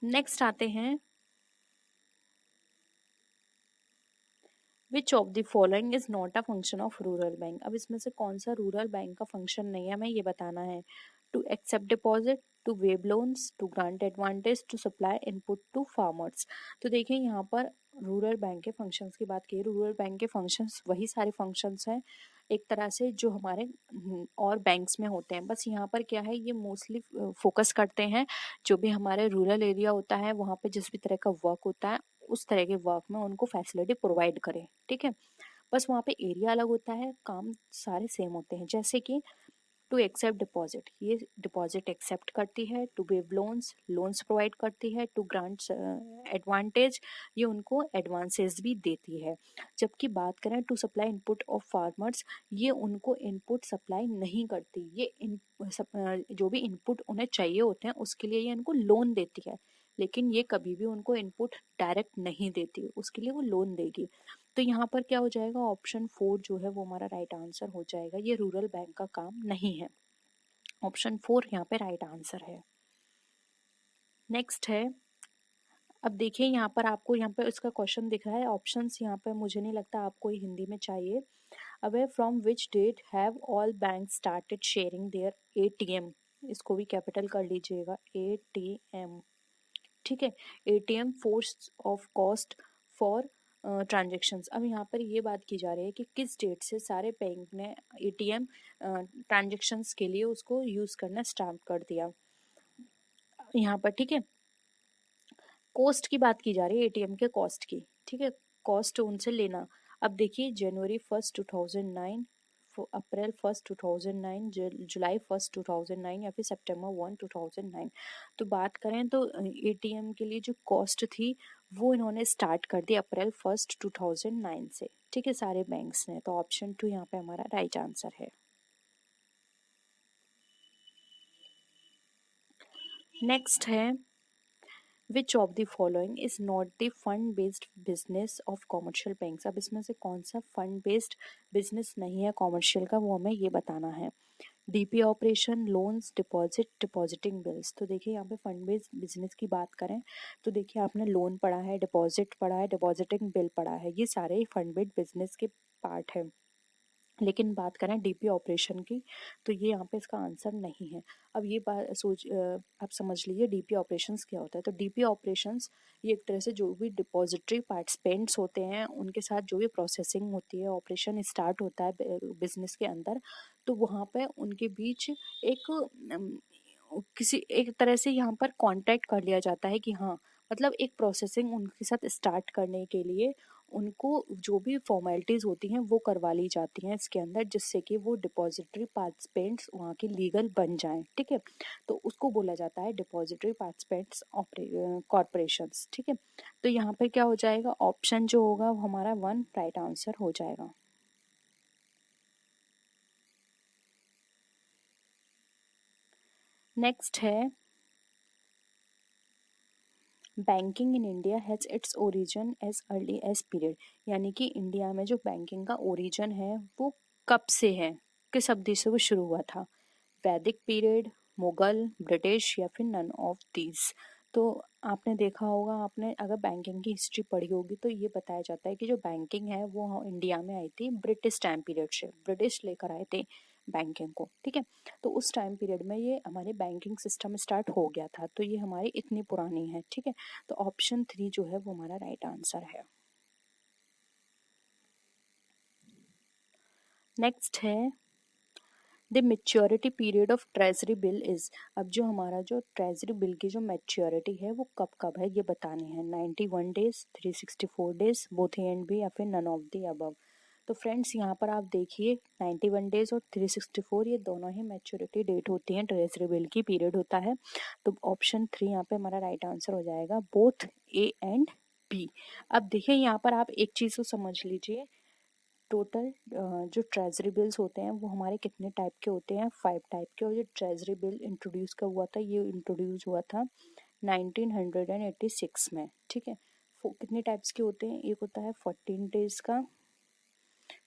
नेक्स्ट आते हैं, which of the following is not a function of rural bank. अब इसमें से कौन सा रूरल बैंक का फंक्शन नहीं है, हमें ये बताना है। To accept deposit, to waive loans, to grant advantage, to supply input to farmers. तो देखिए यहाँ पर रूरल बैंक के फंक्शंस की बात की। रूरल बैंक के फंक्शंस वही सारे फंक्शंस हैं एक तरह से जो हमारे और बैंक्स में होते हैं। बस यहाँ पर क्या है, ये मोस्टली फोकस करते हैं जो भी हमारे रूरल एरिया होता है वहाँ पे जिस भी तरह का वर्क होता है उस तरह के वर्क में उनको फैसिलिटी प्रोवाइड करें, ठीक है। बस वहाँ पे एरिया अलग होता है, काम सारे सेम होते हैं। जैसे कि टू एक्सेप्ट डिपॉजिट, ये डिपॉजिट एक्सेप्ट करती है। To waive loans, loans provide करती है। टू ग्रांट्स एडवांटेज, ये उनको एडवांसेस भी देती है। जबकि बात करें to supply input of farmers, ये उनको इनपुट सप्लाई नहीं करती। ये जो भी इनपुट उन्हें चाहिए होते हैं उसके लिए ये इनको लोन देती है, लेकिन ये कभी भी उनको इनपुट डायरेक्ट नहीं देती, उसके लिए वो लोन देगी। तो यहाँ पर क्या हो जाएगा, ऑप्शन 4 जो है वो हमारा राइट आंसर हो जाएगा। ये रूरल बैंक का काम नहीं है। ऑप्शन 4 यहाँ पे राइट आंसर है। नेक्स्ट है, अब देखिए यहाँ पर आपको यहाँ पे इसका क्वेश्चन दिख रहा है। ऑप्शंस यहाँ पे मुझे नहीं लगता आपको हिंदी में चाहिए। Away from which date have all bank started sharing their ATM, इसको भी कैपिटल कर लीजिएगा, एटीएम, ठीक है। ATM force of cost for transactions. अब यहाँ पर ये बात की जा रही है कि किस डेट से सारे बैंक ने एटीएम ट्रांजेक्शन्स के लिए उसको यूज़ करना स्टार्ट कर दिया यहाँ पर, ठीक है। कॉस्ट की बात की जा रही है, एटीएम के कॉस्ट की, ठीक है, कॉस्ट उनसे लेना। अब देखिए जनवरी 1 2009, अप्रैल 1 2009, जुलाई 1 2009 या फिर सितंबर 1 2009। तो बात करें तो एटीएम के लिए जो कॉस्ट थी वो इन्होंने स्टार्ट कर दी अप्रैल 1 2009 से, ठीक है, सारे बैंक्स ने। तो ऑप्शन 2 यहाँ पे हमारा राइट आंसर है। नेक्स्ट है, which of the following is not the fund based business of commercial banks. अब इसमें से कौन सा फंड बेस्ड बिजनेस नहीं है कॉमर्शियल का, वो हमें ये बताना है। DP operation, loans, deposit, depositing bills. तो देखिए यहाँ पे फंड बेस्ड बिजनेस की बात करें तो देखिए आपने लोन पढ़ा है, डिपॉजिट पढ़ा है, डिपॉजिटिंग बिल पढ़ा है, ये सारे फंड बेस्ड बिजनेस के पार्ट है। लेकिन बात करें डीपी ऑपरेशन की तो ये यहाँ पे इसका आंसर नहीं है। अब ये बात आप समझ लीजिए डीपी ऑपरेशंस क्या होता है। तो डीपी ऑपरेशंस ये एक तरह से जो भी डिपॉजिटरी पार्टिसिपेंट्स होते हैं उनके साथ जो भी प्रोसेसिंग होती है, ऑपरेशन स्टार्ट होता है बिजनेस के अंदर, तो वहाँ पे उनके बीच एक किसी एक तरह से यहाँ पर कांटेक्ट कर लिया जाता है कि हाँ, मतलब एक प्रोसेसिंग उनके साथ स्टार्ट करने के लिए उनको जो भी फॉर्मेलिटीज़ होती हैं वो करवा ली जाती हैं इसके अंदर, जिससे कि वो डिपॉजिटरी पार्टिसिपेंट्स वहाँ के लीगल बन जाएं, ठीक है। तो उसको बोला जाता है डिपॉजिटरी पार्टिसिपेंट्स कॉरपोरेशंस, ठीक है। तो यहाँ पे क्या हो जाएगा, ऑप्शन जो होगा वो हमारा 1 राइट आंसर हो जाएगा। नेक्स्ट है, banking in India has its origin as early as period, यानी कि इंडिया में जो बैंकिंग का ओरिजिन है वो कब से है, किस अवधि से वो शुरू हुआ था। वैदिक पीरियड, मुगल, ब्रिटिश या फिर नन ऑफ दीज। तो आपने देखा होगा, आपने अगर बैंकिंग की हिस्ट्री पढ़ी होगी तो ये बताया जाता है कि जो बैंकिंग है वो इंडिया में आई थी ब्रिटिश टाइम पीरियड से, ब्रिटिश लेकर आए थे बैंकिंग को, ठीक है। तो उस टाइम पीरियड में ये हमारे बैंकिंग सिस्टम स्टार्ट हो गया था, तो ये हमारी इतनी पुरानी है, ठीक है। तो ऑप्शन 3 जो है वो हमारा राइट आंसर है। नेक्स्ट है, the maturity period of treasury bill is. अब जो हमारा जो ट्रेजरी बिल की जो मेच्योरिटी है वो कब कब है ये बतानी है। 91 days, 364 days, both A and B या फिर नन ऑफ द अबव। तो फ्रेंड्स यहाँ पर आप देखिए 91 डेज और 364 ये दोनों ही मैच्योरिटी डेट होती हैं, ट्रेजरी बिल की पीरियड होता है। तो ऑप्शन 3 यहाँ पे हमारा राइट आंसर हो जाएगा, बोथ ए एंड बी। अब देखिए यहाँ पर आप एक चीज़ को समझ लीजिए, टोटल जो ट्रेजरी बिल्स होते हैं वो हमारे कितने टाइप के होते हैं, 5 टाइप के। और ये ट्रेजरी बिल इंट्रोड्यूस कब हुआ था, ये इंट्रोड्यूस हुआ था 1986 में, ठीक है। कितने टाइप्स के होते हैं, एक होता है 14 डेज का,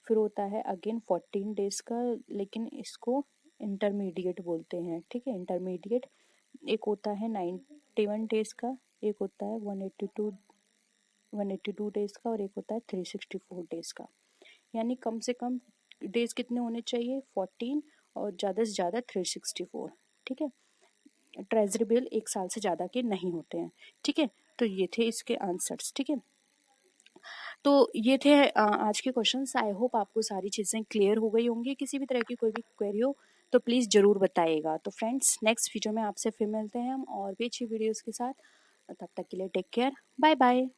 फिर होता है अगेन 14 डेज का, लेकिन इसको इंटरमीडिएट बोलते हैं, ठीक है, इंटरमीडिएट। एक होता है 91 डेज का, एक होता है 182 डेज का, और एक होता है 364 डेज का। यानी कम से कम डेज कितने होने चाहिए, 14, और ज़्यादा से ज़्यादा 364, ठीक है। ट्रेजरी बिल 1 साल से ज़्यादा के नहीं होते हैं, ठीक है। तो ये थे इसके आंसर्स, ठीक है। तो ये थे आज के क्वेश्चंस। आई होप आपको सारी चीज़ें क्लियर हो गई होंगी। किसी भी तरह की कोई भी क्वेरी हो तो प्लीज़ ज़रूर बताइएगा। तो फ्रेंड्स, नेक्स्ट वीडियो में आपसे फिर मिलते हैं हम और भी अच्छी वीडियोज़ के साथ। तब तक के लिए टेक केयर, बाय बाय।